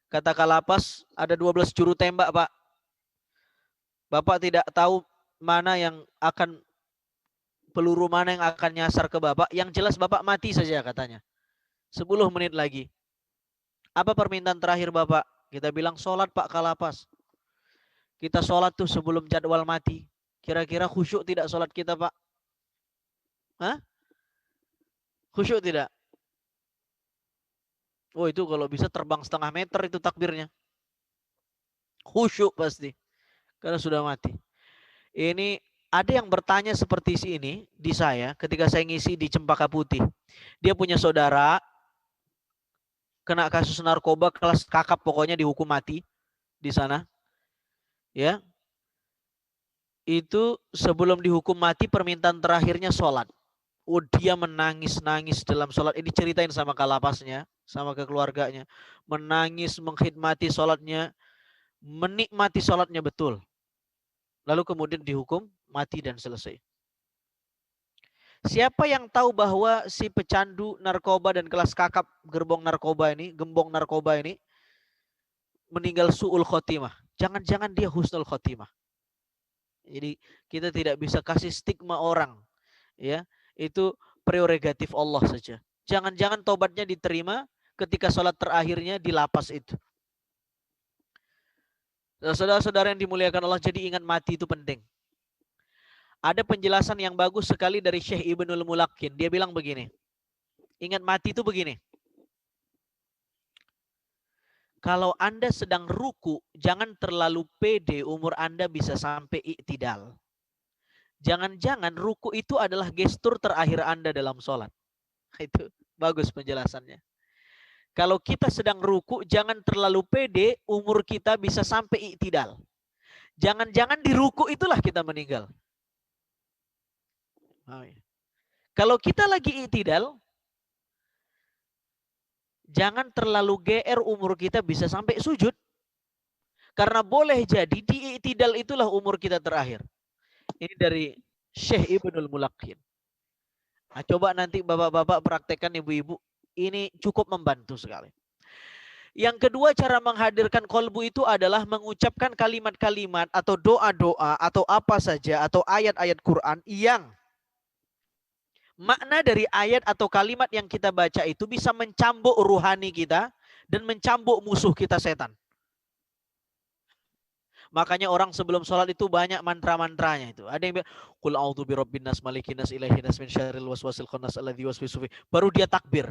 Kata Kalapas, ada 12 juru tembak, Pak. Bapak tidak tahu mana yang akan, peluru mana yang akan nyasar ke Bapak. Yang jelas Bapak mati saja katanya. 10 menit lagi. Apa permintaan terakhir Bapak? Kita bilang sholat Pak Kalapas. Kita sholat tuh sebelum jadwal mati. Kira-kira khusyuk tidak sholat kita Pak? Hah? Khusyuk tidak? Oh itu kalau bisa terbang setengah meter itu takbirnya. Khusyuk pasti. Karena sudah mati. Ini ada yang bertanya seperti ini di saya ketika saya ngisi di Cempaka Putih. Dia punya saudara kena kasus narkoba kelas kakap, pokoknya dihukum mati di sana. Ya. Itu sebelum dihukum mati permintaan terakhirnya sholat. Oh dia menangis-nangis dalam sholat. Ini ceritain sama kalapasnya, sama keluarganya. Menangis, mengkhidmati sholatnya, menikmati sholatnya betul. Lalu kemudian dihukum mati dan selesai. Siapa yang tahu bahwa si pecandu narkoba dan kelas kakap gembong narkoba ini meninggal su'ul khotimah. Jangan-jangan dia husnul khotimah. Jadi kita tidak bisa kasih stigma orang. Ya, itu prerogatif Allah saja. Jangan-jangan tobatnya diterima ketika sholat terakhirnya di lapas itu. Saudara-saudara yang dimuliakan Allah, jadi ingat mati itu penting. Ada penjelasan yang bagus sekali dari Syekh Ibnul Mulaqin. Dia bilang begini. Ingat mati itu begini. Kalau Anda sedang ruku, jangan terlalu pede umur Anda bisa sampai i'tidal. Jangan-jangan ruku itu adalah gestur terakhir Anda dalam sholat. Itu bagus penjelasannya. Kalau kita sedang ruku, jangan terlalu pede umur kita bisa sampai i'tidal. Jangan-jangan di ruku itulah kita meninggal. Kalau kita lagi i'tidal, jangan terlalu GR umur kita bisa sampai sujud. Karena boleh jadi di i'tidal itulah umur kita terakhir. Ini dari Syekh Ibnul Mulaqin. Nah, coba nanti bapak-bapak praktekkan, ibu-ibu. Ini cukup membantu sekali. Yang kedua, cara menghadirkan kolbu itu adalah mengucapkan kalimat-kalimat atau doa-doa atau apa saja atau ayat-ayat Quran yang makna dari ayat atau kalimat yang kita baca itu bisa mencambuk ruhani kita dan mencambuk musuh kita setan. Makanya orang sebelum sholat itu banyak mantra-mantranya itu. Ada yang bilang, Qul a'udzu birabbin nas malikin nas ilahin nas min syarril waswasil khannas alladzi yuwaswisu fi. Baru dia takbir.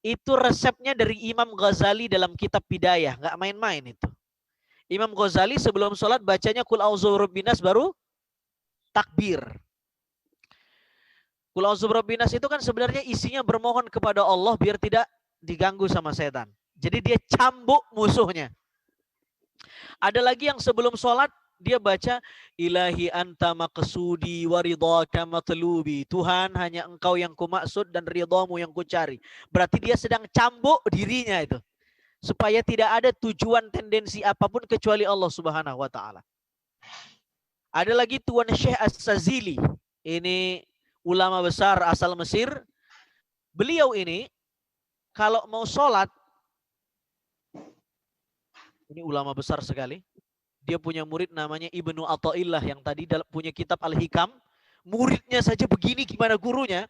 Itu resepnya dari Imam Ghazali dalam kitab Bidayah. Nggak main-main itu. Imam Ghazali sebelum sholat bacanya Qul a'udzu birabbin nas baru takbir. Qul a'udzu birabbin nas itu kan sebenarnya isinya bermohon kepada Allah biar tidak diganggu sama setan. Jadi dia cambuk musuhnya. Ada lagi yang sebelum sholat dia baca Ilahi anta maqsudi wa ridhaka matlubi. Tuhan, hanya engkau yang kumaksud dan ridhamu yang kucari. Berarti dia sedang cambuk dirinya itu. Supaya tidak ada tujuan tendensi apapun kecuali Allah Subhanahu wa taala. Ada lagi Tuan Syekh As-Sazili. Ini ulama besar asal Mesir. Beliau ini kalau mau sholat, ini ulama besar sekali. Dia punya murid namanya Ibnu Athaillah yang tadi punya kitab Al-Hikam. Muridnya saja begini, gimana gurunya?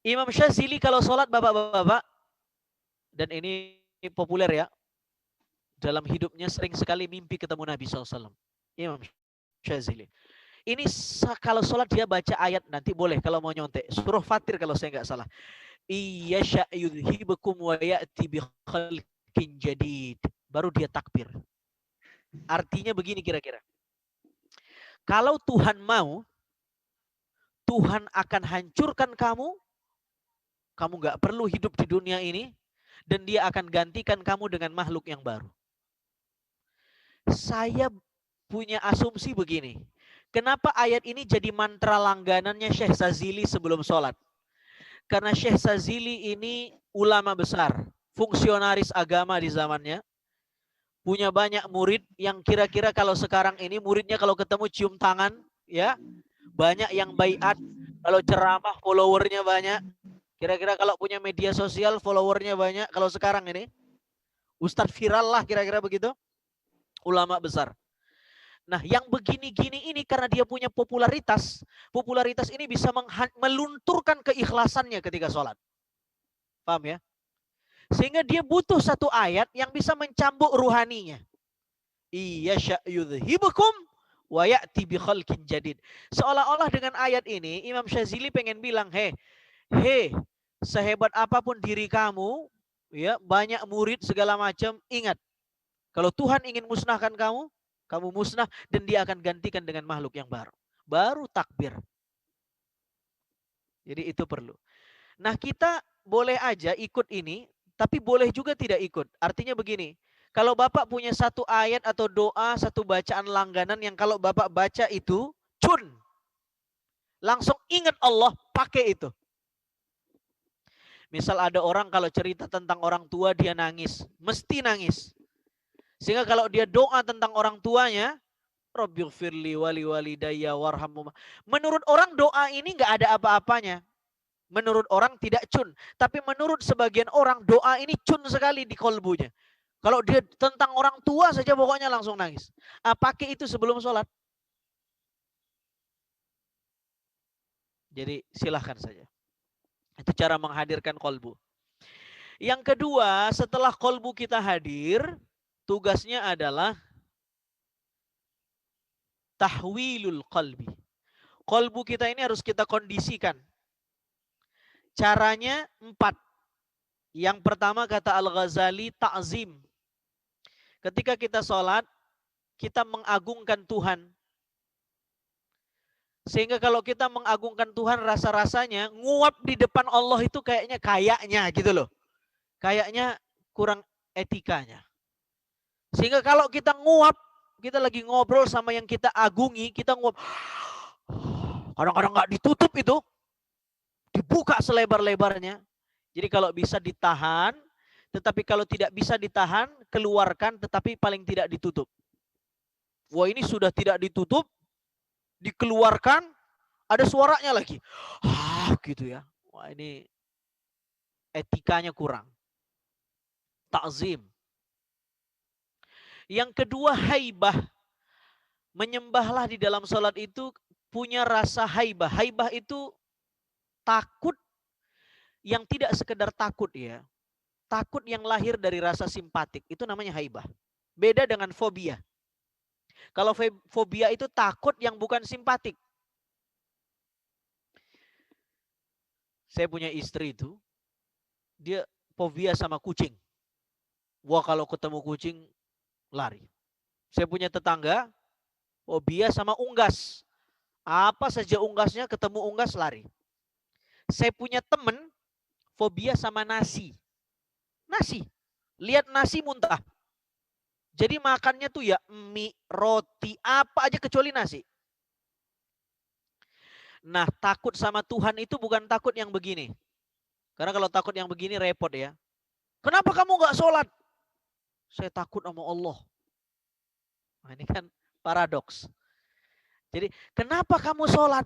Imam Syazili kalau sholat bapak-bapak, dan ini populer ya, dalam hidupnya sering sekali mimpi ketemu Nabi SAW. Imam Syazili. Ini kalau sholat dia baca ayat, nanti boleh kalau mau nyontek. Surah Fatir kalau saya nggak salah. Iya sya'yudhibukum wa ya'ti bi khalqin jadid. Baru dia takbir. Artinya begini kira-kira. Kalau Tuhan mau, Tuhan akan hancurkan kamu. Kamu nggak perlu hidup di dunia ini. Dan dia akan gantikan kamu dengan makhluk yang baru. Saya punya asumsi begini. Kenapa ayat ini jadi mantra langganannya Syekh Sazili sebelum sholat? Karena Syekh Sazili ini ulama besar. Fungsionaris agama di zamannya. Punya banyak murid yang kira-kira kalau sekarang ini muridnya kalau ketemu cium tangan. Ya, banyak yang baiat. Kalau ceramah followernya banyak. Kira-kira kalau punya media sosial followernya banyak. Kalau sekarang ini Ustadz viral lah kira-kira begitu. Ulama besar. Nah yang begini-gini ini karena dia punya popularitas. Popularitas ini bisa melunturkan keikhlasannya ketika sholat. Paham ya? Sehingga dia butuh satu ayat yang bisa mencambuk ruhaninya. Iya sya'yudhibukum wa ya'ti bi khalqin jadid. Seolah-olah dengan ayat ini Imam Syazili pengen bilang, Hei, sehebat apapun diri kamu, ya, banyak murid segala macam, ingat, kalau Tuhan ingin musnahkan kamu, kamu musnah dan dia akan gantikan dengan makhluk yang baru. Baru takbir. Jadi itu perlu. Nah, kita boleh aja ikut ini, tapi boleh juga tidak ikut. Artinya begini, kalau Bapak punya satu ayat atau doa, satu bacaan langganan yang kalau Bapak baca itu, langsung ingat Allah, pakai itu. Misal ada orang kalau cerita tentang orang tua dia nangis, mesti nangis. Sehingga kalau dia doa tentang orang tuanya, Rabbighfirli wali walidayya warhamhuma. Menurut orang doa ini nggak ada apa-apanya. Menurut orang tidak cun. Tapi menurut sebagian orang doa ini cun sekali di kolbunya. Kalau dia tentang orang tua saja pokoknya langsung nangis. Pakai itu sebelum sholat. Jadi silahkan saja. Itu cara menghadirkan kolbu. Yang kedua, setelah kolbu kita hadir, tugasnya adalah tahwilul qalbi. Kolbu kita ini harus kita kondisikan. Caranya 4. Yang pertama kata Al-Ghazali, ta'zim. Ketika kita sholat, kita mengagungkan Tuhan. Sehingga kalau kita mengagungkan Tuhan, rasa-rasanya nguap di depan Allah itu kayaknya gitu loh. Kayaknya kurang etikanya. Sehingga kalau kita nguap, kita lagi ngobrol sama yang kita agungi, kita nguap. Kadang-kadang nggak ditutup itu. Dibuka selebar-lebarnya. Jadi kalau bisa ditahan, tetapi kalau tidak bisa ditahan, keluarkan tetapi paling tidak ditutup. Wah ini sudah tidak ditutup, dikeluarkan, ada suaranya lagi. Gitu ya. Wah ini etikanya kurang. Ta'zim. Yang kedua haibah. Menyembahlah di dalam sholat itu punya rasa haibah. Haibah itu takut yang tidak sekedar takut ya. Takut yang lahir dari rasa simpatik. Itu namanya haibah. Beda dengan fobia. Kalau fobia itu takut yang bukan simpatik. Saya punya istri itu, dia fobia sama kucing. Wah kalau ketemu kucing, lari. Saya punya tetangga, fobia sama unggas. Apa saja unggasnya, ketemu unggas, lari. Saya punya temen, fobia sama nasi. Nasi. Lihat nasi muntah. Jadi makannya tuh ya mie, roti, apa aja kecuali nasi. Nah takut sama Tuhan itu bukan takut yang begini. Karena kalau takut yang begini repot ya. Kenapa kamu gak sholat? Saya takut sama Allah. Nah, ini kan paradoks. Jadi kenapa kamu sholat?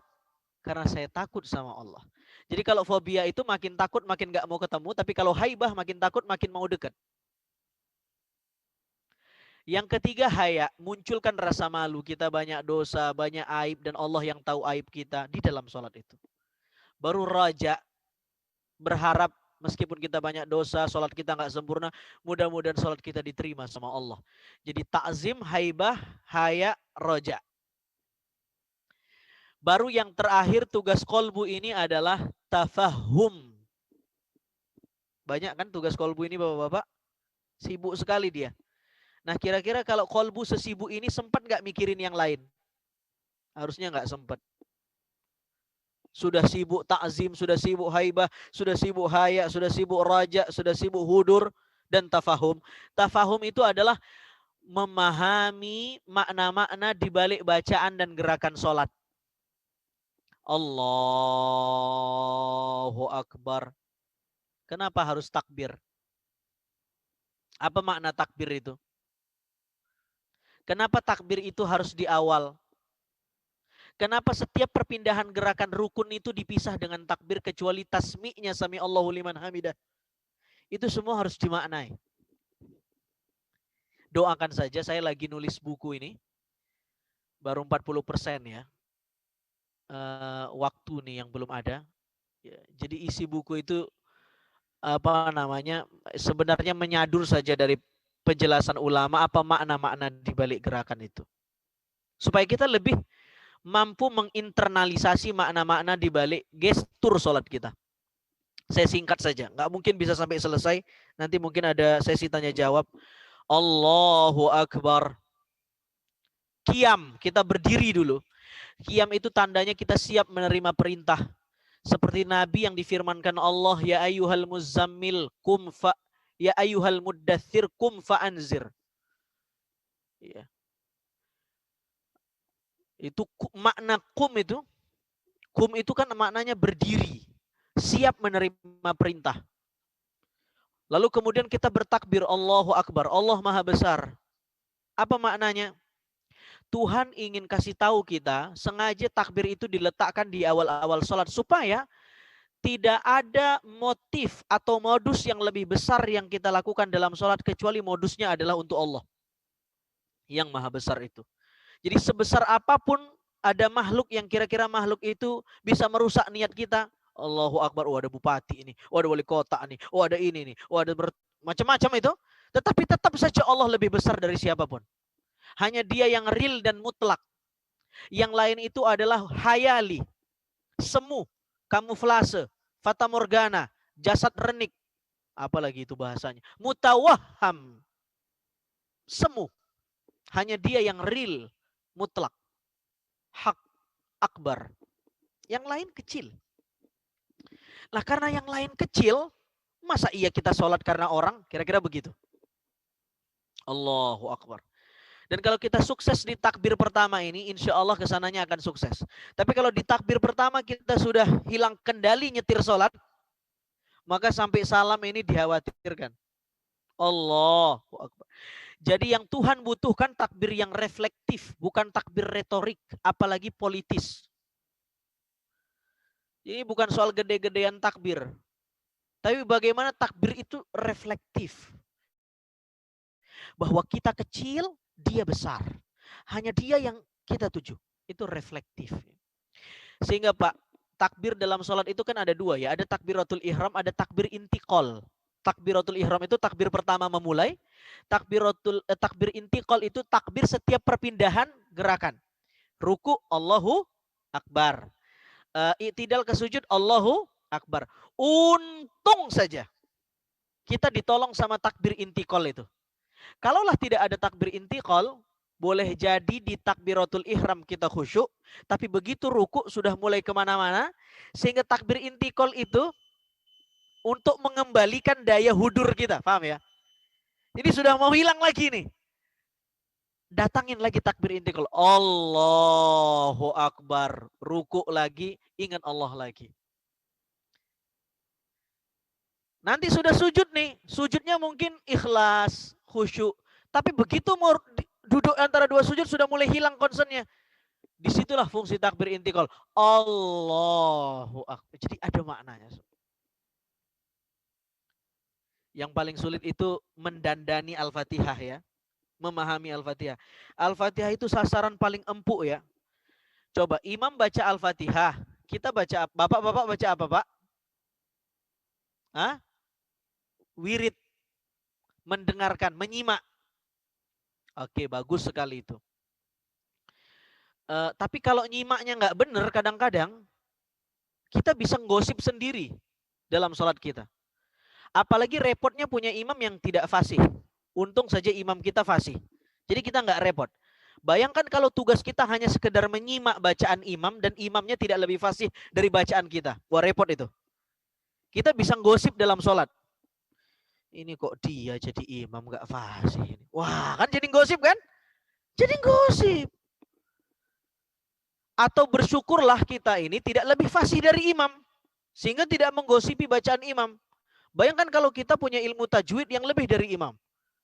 Karena saya takut sama Allah. Jadi kalau fobia itu makin takut makin gak mau ketemu. Tapi kalau haibah makin takut makin mau dekat. Yang ketiga haya, munculkan rasa malu. Kita banyak dosa, banyak aib, dan Allah yang tahu aib kita di dalam sholat itu. Baru raja, berharap meskipun kita banyak dosa, sholat kita nggak sempurna, mudah-mudahan sholat kita diterima sama Allah. Jadi ta'zim, haibah, haya, roja. Baru yang terakhir tugas kolbu ini adalah tafahum. Banyak kan tugas kolbu ini bapak-bapak? Sibuk sekali dia. Nah kira-kira kalau kolbu sesibuk ini sempat nggak mikirin yang lain? Harusnya nggak sempat. Sudah sibuk ta'zim, sudah sibuk haibah, sudah sibuk haya, sudah sibuk raja, sudah sibuk hudur, dan tafahum. Tafahum itu adalah memahami makna-makna di balik bacaan dan gerakan sholat. Allahu Akbar. Kenapa harus takbir? Apa makna takbir itu? Kenapa takbir itu harus di awal? Kenapa setiap perpindahan gerakan rukun itu dipisah dengan takbir kecuali tasmi'nya sami Allahu liman hamidah? Itu semua harus dimaknai. Doakan saja, saya lagi nulis buku ini. Baru 40% ya. Waktu nih yang belum ada. Ya, jadi isi buku itu apa namanya? Sebenarnya menyadur saja dari penjelasan ulama apa makna-makna di balik gerakan itu. Supaya kita lebih mampu menginternalisasi makna-makna di balik gestur sholat kita. Saya singkat saja, nggak mungkin bisa sampai selesai. Nanti mungkin ada sesi tanya jawab. Allahu Akbar. Qiyam, kita berdiri dulu. Qiyam itu tandanya kita siap menerima perintah. Seperti Nabi yang difirmankan Allah, ya ayyuhal muzammil kum fa, ya ayyuhal muddathir kum fa anzir. Ya. Itu makna kum itu kan maknanya berdiri, siap menerima perintah. Lalu kemudian kita bertakbir Allahu Akbar, Allah Maha Besar. Apa maknanya? Tuhan ingin kasih tahu kita, sengaja takbir itu diletakkan di awal-awal sholat supaya tidak ada motif atau modus yang lebih besar yang kita lakukan dalam sholat kecuali modusnya adalah untuk Allah yang Maha Besar itu. Jadi sebesar apapun ada makhluk yang kira-kira makhluk itu bisa merusak niat kita. Allahu Akbar, oh ada bupati ini, oh ada wali kota nih, oh ada ini nih, oh ada macam-macam itu. Tetapi tetap saja Allah lebih besar dari siapapun. Hanya dia yang real dan mutlak. Yang lain itu adalah hayali, semu, kamuflase, fata morgana, jasad renik. Apalagi itu bahasanya. Mutawaham, semu. Hanya dia yang real, mutlak. Hak akbar. Yang lain kecil. Nah karena yang lain kecil, masa iya kita sholat karena orang? Kira-kira begitu. Allahu Akbar. Dan kalau kita sukses di takbir pertama ini, insya Allah kesananya akan sukses. Tapi kalau di takbir pertama kita sudah hilang kendali nyetir sholat, maka sampai salam ini dikhawatirkan. Allahu Akbar. Jadi yang Tuhan butuhkan takbir yang reflektif, bukan takbir retorik, apalagi politis. Ini bukan soal gede-gedean takbir. Tapi bagaimana takbir itu reflektif. Bahwa kita kecil, dia besar. Hanya dia yang kita tuju. Itu reflektif. Sehingga Pak, takbir dalam sholat itu kan ada dua ya. Ada takbiratul ihram, ada takbir intiqal. Takbiratul ihram itu takbir pertama memulai. Takbir intiqal itu takbir setiap perpindahan gerakan. Ruku, Allahu Akbar. I'tidal ke sujud, Allahu Akbar. Untung saja kita ditolong sama takbir intiqal itu. Kalaulah tidak ada takbir intiqal, boleh jadi di takbiratul ihram kita khusyuk, tapi begitu ruku sudah mulai kemana-mana, sehingga takbir intiqal itu untuk mengembalikan daya hudur kita, paham ya? Ini sudah mau hilang lagi nih. Datangin lagi takbir intiqal, Allahu Akbar, ruku lagi, ingat Allah lagi. Nanti sudah sujud nih, sujudnya mungkin ikhlas, khusyuk. Tapi begitu mau duduk antara dua sujud sudah mulai hilang concernnya. Disitulah fungsi takbir intiqal. Allahu Akbar. Jadi ada maknanya. Yang paling sulit itu mendandani Al-Fatihah ya. memahami Al-Fatihah. Al-Fatihah itu sasaran paling empuk ya. Coba imam baca Al-Fatihah, kita baca, bapak-bapak baca apa Pak? Hah? Wirid, mendengarkan, menyimak. Oke, bagus sekali itu. Tapi kalau nyimaknya nggak benar, kadang-kadang kita bisa ngosip sendiri dalam sholat kita. Apalagi repotnya punya imam yang tidak fasih. Untung saja imam kita fasih. Jadi kita nggak repot. Bayangkan kalau tugas kita hanya sekedar menyimak bacaan imam dan imamnya tidak lebih fasih dari bacaan kita. Wah, repot itu. Kita bisa gosip dalam sholat. Ini kok dia jadi imam nggak fasih. Wah, kan jadi gosip kan? Jadi gosip. Atau bersyukurlah kita ini tidak lebih fasih dari imam. Sehingga tidak menggosipi bacaan imam. Bayangkan kalau kita punya ilmu tajwid yang lebih dari imam.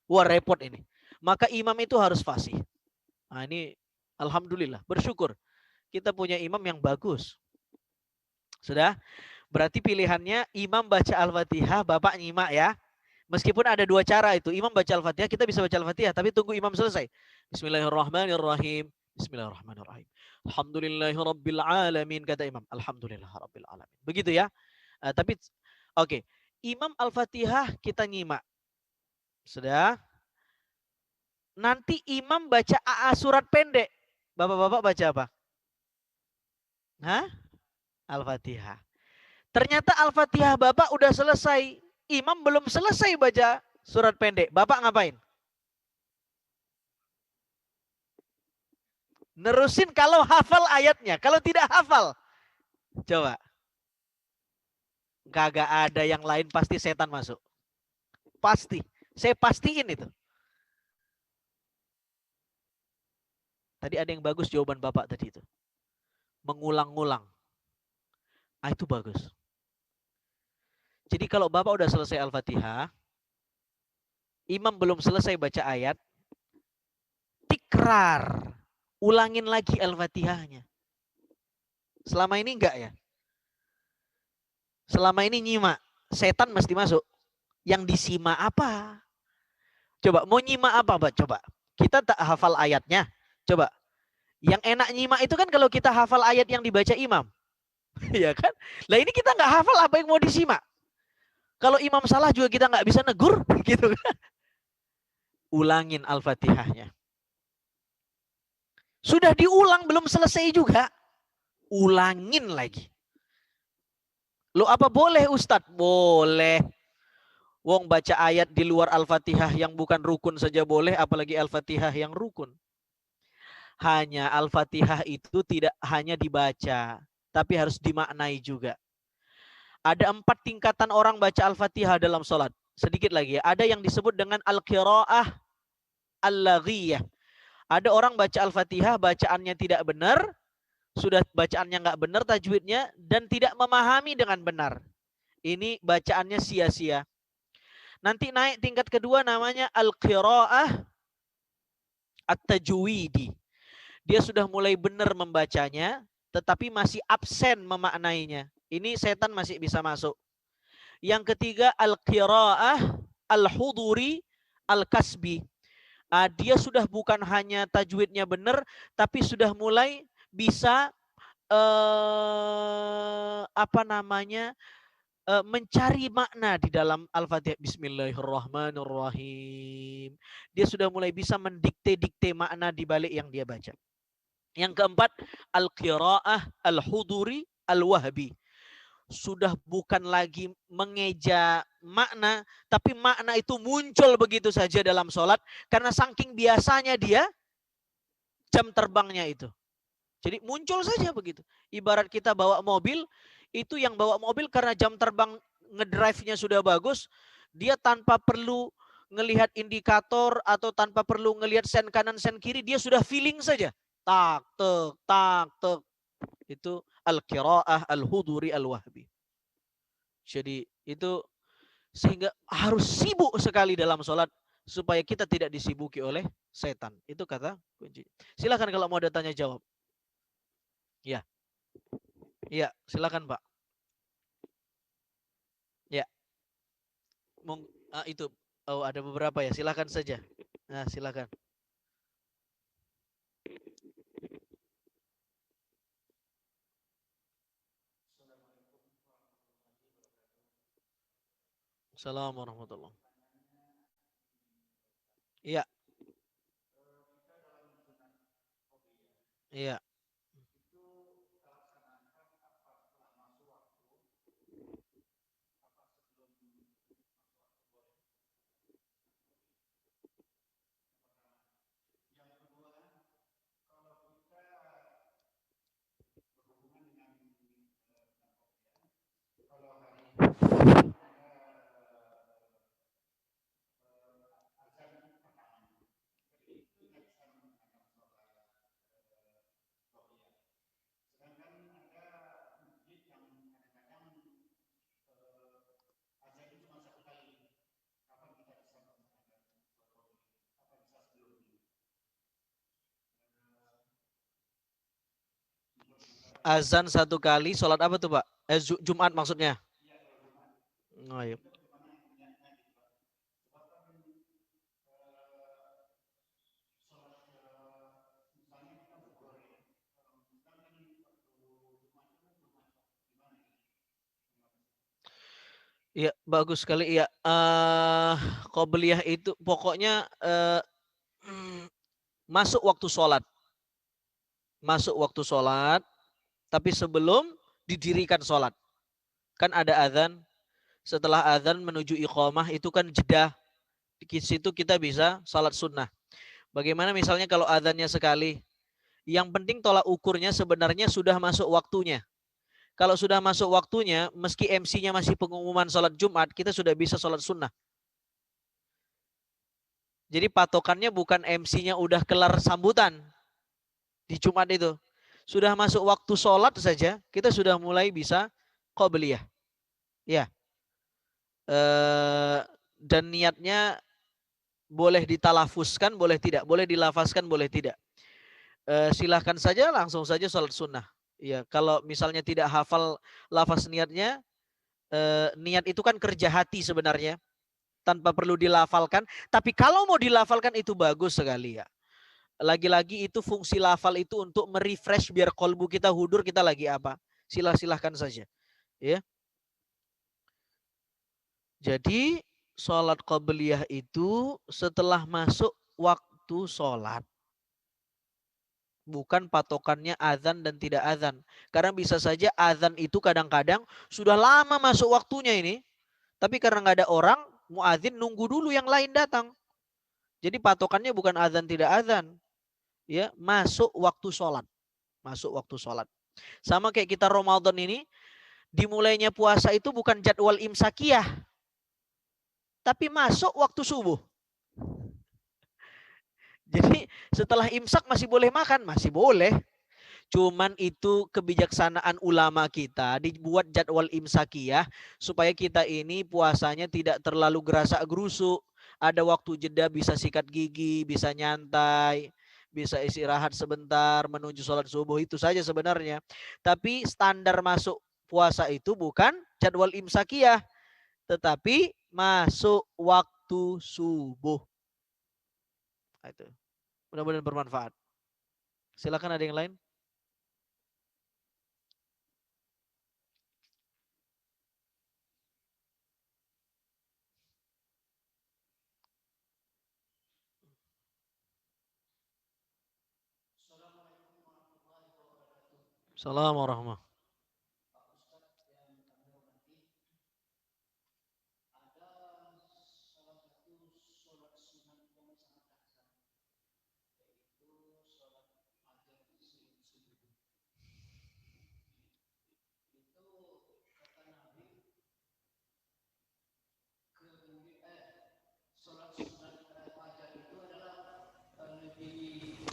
Wah, repot ini. Maka imam itu harus fasih. Nah, ini alhamdulillah, bersyukur. Kita punya imam yang bagus. Sudah? Berarti pilihannya imam baca Al-Fatihah, Bapak nyimak ya. Meskipun ada dua cara itu. Imam baca Al-Fatihah, kita bisa baca Al-Fatihah. Tapi tunggu imam selesai. Bismillahirrahmanirrahim. Bismillahirrahmanirrahim. Alhamdulillahirrabbilalamin. Kata imam. Alhamdulillahirabbilalamin. Begitu ya. Tapi oke. Imam Al-Fatihah kita nyimak. Sudah? Nanti imam baca AA surat pendek. Bapak-bapak baca apa? Hah? Al-Fatihah. Ternyata Al-Fatihah Bapak udah selesai. Imam belum selesai baca surat pendek. Bapak ngapain? Nerusin kalau hafal ayatnya. Kalau tidak hafal. Coba. Kagak ada yang lain, pasti setan masuk. Pasti. Saya pastiin itu. Tadi ada yang bagus jawaban Bapak tadi itu. Mengulang-ulang. Ah, itu bagus. Jadi kalau Bapak udah selesai Al-Fatihah, imam belum selesai baca ayat, tikrar. Ulangin lagi Al-Fatihahnya. Selama ini enggak ya? Selama ini nyimak. Setan mesti masuk. Yang disimak apa? Coba, mau nyimak apa, Pak? Coba. Kita tak hafal ayatnya. Coba. Yang enak nyimak itu kan kalau kita hafal ayat yang dibaca imam. Ya kan? Lah ini kita nggak hafal apa yang mau disimak. Kalau imam salah juga kita nggak bisa negur. Gitu kan? Ulangin Al-Fatihahnya. Sudah diulang, belum selesai juga. Ulangin lagi. Lo apa boleh Ustadz? Boleh. Wong baca ayat di luar Al-Fatihah yang bukan rukun saja boleh, apalagi Al-Fatihah yang rukun. Hanya Al-Fatihah itu tidak hanya dibaca, tapi harus dimaknai juga. Ada 4 tingkatan orang baca Al-Fatihah dalam sholat. Sedikit lagi ya. Ada yang disebut dengan Al-Qira'ah Al-Laghiyah. Ada orang baca Al-Fatihah, bacaannya tidak benar, sudah bacaannya nggak benar tajwidnya, dan tidak memahami dengan benar. Ini bacaannya sia-sia. Nanti naik tingkat kedua namanya Al-Qira'ah At-Tajwidi. Dia sudah mulai benar membacanya, tetapi masih absen memaknainya. Ini setan masih bisa masuk. Yang ketiga Al-Qira'ah Al-Huduri Al-Kasbi. Dia sudah bukan hanya tajwidnya benar, tapi sudah mulai bisa mencari makna di dalam Al-Fatihah. Bismillahirrahmanirrahim. Dia sudah mulai bisa mendikte-dikte makna di balik yang dia baca. Yang keempat, Al-Qira'ah Al-Huduri Al-Wahbi. Sudah bukan lagi mengeja makna, tapi makna itu muncul begitu saja dalam sholat, karena saking biasanya dia jam terbangnya itu. Jadi muncul saja begitu. Ibarat kita bawa mobil, itu yang bawa mobil karena jam terbang ngedrive-nya sudah bagus, dia tanpa perlu ngelihat indikator atau tanpa perlu ngelihat sen kanan sen kiri, dia sudah feeling saja. Tak tek tak tek. Itu Al-Qira'ah Al-Huduri Al-Wahbi. Jadi itu sehingga harus sibuk sekali dalam sholat supaya kita tidak disibuki oleh setan. Itu kata kunci. Silakan kalau mau ada tanya jawab. Ya. Iya, silakan Pak. Ya. Itu ada beberapa ya, silakan saja. Nah, silakan. Assalamualaikum warahmatullahi. Iya, iya. Azan satu kali, sholat apa tuh Pak? Jumat maksudnya? Oh, iya. Iya, bagus sekali. Iya, qobliyah itu pokoknya masuk waktu sholat. Masuk waktu sholat, tapi sebelum didirikan sholat. Kan ada azan, setelah azan menuju iqamah itu kan jeda. Di situ kita bisa sholat sunnah. Bagaimana misalnya kalau azannya sekali? Yang penting tolak ukurnya sebenarnya sudah masuk waktunya. Kalau sudah masuk waktunya, meski MC-nya masih pengumuman sholat Jumat, kita sudah bisa sholat sunnah. Jadi patokannya bukan MC-nya udah kelar sambutan di Jumat itu. Sudah masuk waktu sholat saja, kita sudah mulai bisa qobliyah. Ya. Dan niatnya boleh ditalafuskan, boleh tidak. Boleh dilafazkan, boleh tidak. Silahkan saja, langsung saja sholat sunnah. Ya, kalau misalnya tidak hafal lafaz niatnya, niat itu kan kerja hati sebenarnya. Tanpa perlu dilafalkan. Tapi kalau mau dilafalkan itu bagus sekali ya. Lagi-lagi itu fungsi lafal itu untuk merefresh biar kolbu kita hudur kita lagi apa. Silahkan saja. Ya. Jadi sholat qabliyah itu setelah masuk waktu sholat. Bukan patokannya azan dan tidak azan. Karena bisa saja azan itu kadang-kadang sudah lama masuk waktunya ini. Tapi karena nggak ada orang, muadzin nunggu dulu yang lain datang. Jadi patokannya bukan azan tidak azan. Ya, masuk waktu sholat. Masuk waktu sholat. Sama kayak kita Ramadan ini, dimulainya puasa itu bukan jadwal imsakiyah. Tapi masuk waktu subuh. Jadi setelah imsak masih boleh makan? Masih boleh. Cuman itu kebijaksanaan ulama kita dibuat jadwal imsakiyah supaya kita ini puasanya tidak terlalu gerasa gerusuk. Ada waktu jeda bisa sikat gigi, bisa nyantai, bisa istirahat sebentar menuju sholat subuh, itu saja sebenarnya. Tapi standar masuk puasa itu bukan jadwal imsakiyah, tetapi masuk waktu subuh. Nah, itu. Mudah-mudahan bermanfaat. Silakan ada yang lain. Assalamualaikum warahmatullahi wabarakatuh.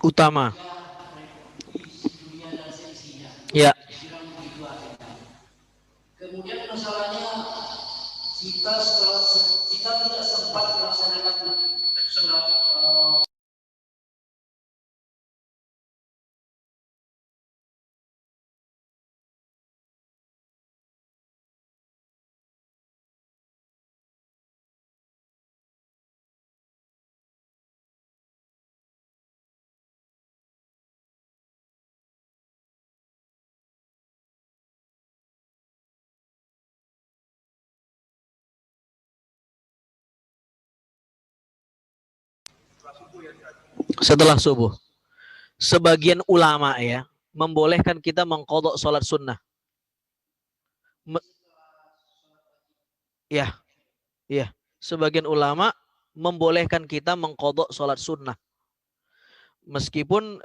Utama. Ya. Kemudian masalahnya kita tidak sempat melaksanakan sholat Setelah subuh. Sebagian ulama ya membolehkan kita mengqadha sholat sunnah. Ya, ya. Sebagian ulama membolehkan kita mengqadha sholat sunnah. Meskipun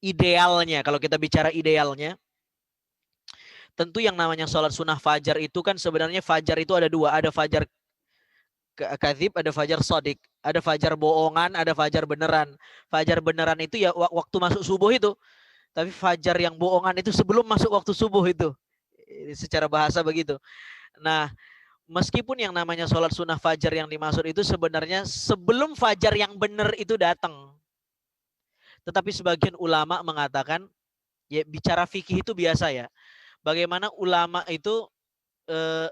idealnya, kalau kita bicara idealnya, tentu yang namanya sholat sunnah fajar itu kan sebenarnya fajar itu ada dua. Ada fajar kadzib, ada fajar sodik. Ada fajar bohongan, ada fajar beneran. Fajar beneran itu ya waktu masuk subuh itu. Tapi fajar yang bohongan itu sebelum masuk waktu subuh itu. Secara bahasa begitu. Nah, meskipun yang namanya sholat sunnah fajar yang dimaksud itu sebenarnya sebelum fajar yang benar itu datang. Tetapi sebagian ulama mengatakan, ya bicara fikih itu biasa ya. Bagaimana ulama itu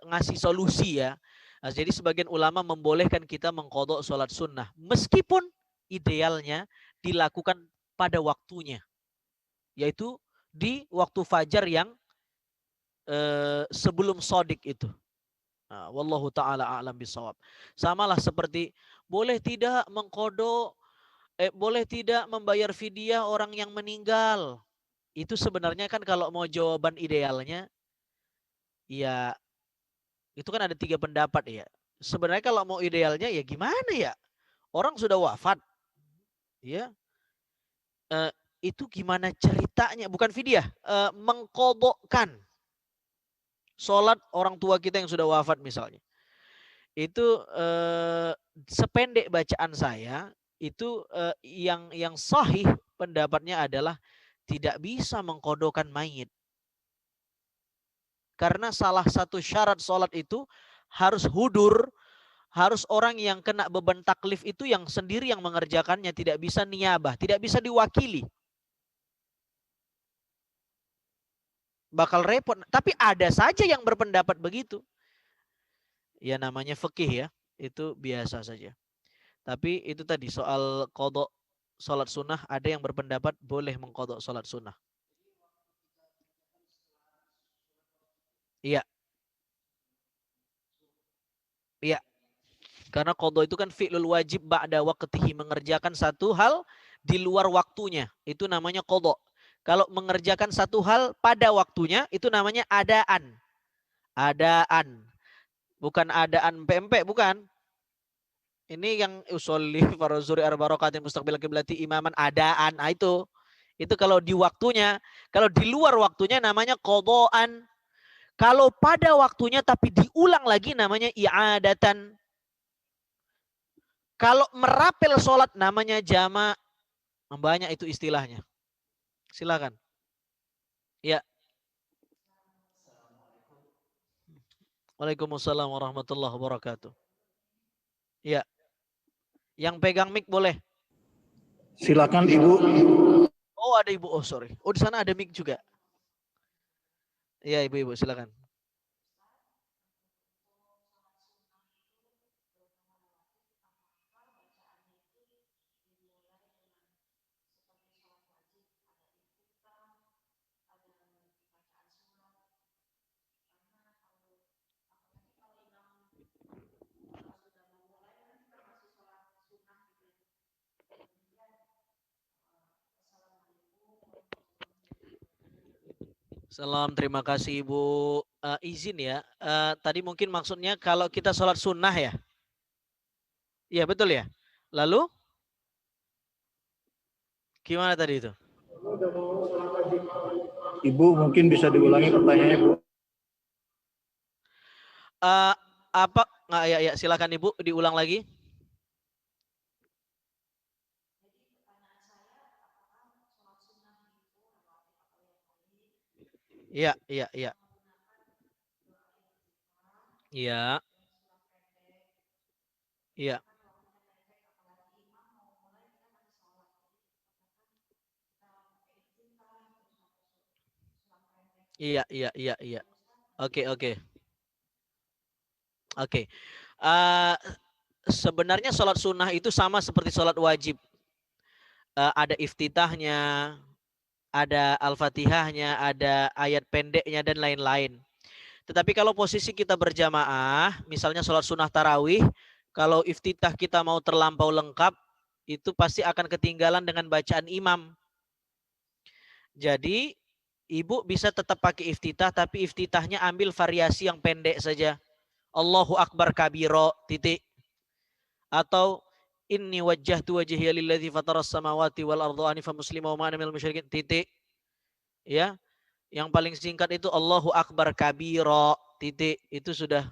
ngasih solusi ya. Nah, jadi sebagian ulama membolehkan kita mengqadha sholat sunnah. Meskipun idealnya dilakukan pada waktunya. Yaitu di waktu fajar yang sebelum sodik itu. Nah, wallahu ta'ala a'lam bisawab. Samalah seperti boleh tidak boleh tidak membayar fidyah orang yang meninggal. Itu sebenarnya kan kalau mau jawaban idealnya, ya itu kan ada 3 pendapat ya. Sebenarnya kalau mau idealnya ya gimana ya? Orang sudah wafat. Ya. Itu gimana ceritanya? Bukan fidyah, mengqadhakan sholat orang tua kita yang sudah wafat misalnya. Itu sependek bacaan saya itu yang sahih pendapatnya adalah tidak bisa mengqadhakan mayit. Karena salah satu syarat sholat itu harus hudur, harus orang yang kena beban taklif itu yang sendiri yang mengerjakannya, tidak bisa niyabah, tidak bisa diwakili. Bakal repot. Tapi ada saja yang berpendapat begitu. Ya namanya fikih ya, itu biasa saja. Tapi itu tadi soal qadha sholat sunnah, ada yang berpendapat boleh mengqadha sholat sunnah. Iya. Iya. Karena qadha itu kan fi'lul wajib ba'da waqtihi, mengerjakan satu hal di luar waktunya. Itu namanya qadha. Kalau mengerjakan satu hal pada waktunya itu namanya adaan. Adaan. Bukan adaan PMP, bukan. Ini yang usolli faruzuri arba'arakatin mustaqbil kiblati imaman adaan. Nah, itu kalau di waktunya, kalau di luar waktunya namanya qadhaan. Kalau pada waktunya tapi diulang lagi namanya i'adatan. Kalau merapel sholat namanya jama'. Banyak itu istilahnya. Silakan. Ya. Waalaikumsalam warahmatullahi wabarakatuh. Ya. Yang pegang mic boleh. Silakan Ibu. Oh, ada Ibu. Oh, sorry. Oh, di sana ada mic juga. Iya, Ibu-ibu, silakan. Salam, terima kasih Ibu. Izin ya, tadi mungkin maksudnya kalau kita sholat sunnah ya? Iya betul ya? Lalu? Gimana tadi itu? Ibu mungkin bisa diulangi pertanyaannya Bu. Apa? Ya, silakan Ibu diulang lagi. Iya. Iya. Iya. Iya. Oke. Sebenarnya sholat sunnah itu sama seperti sholat wajib. Ada iftitahnya, ada al-fatihahnya, ada ayat pendeknya dan lain-lain. Tetapi kalau posisi kita berjamaah, misalnya sholat sunnah tarawih, Kalau iftitah kita mau terlampau lengkap, itu pasti akan ketinggalan dengan bacaan imam. Jadi ibu bisa tetap pakai iftitah, tapi iftitahnya ambil variasi yang pendek saja. Allahu Akbar kabiro, titik. Atau inni wajjahtu wajhiya lilladzi fataras samawati wal arda hanifan musliman wa ma ana minal musyrikin, titik. Ya, yang paling singkat itu Allahu Akbar kabiro, titik. Itu sudah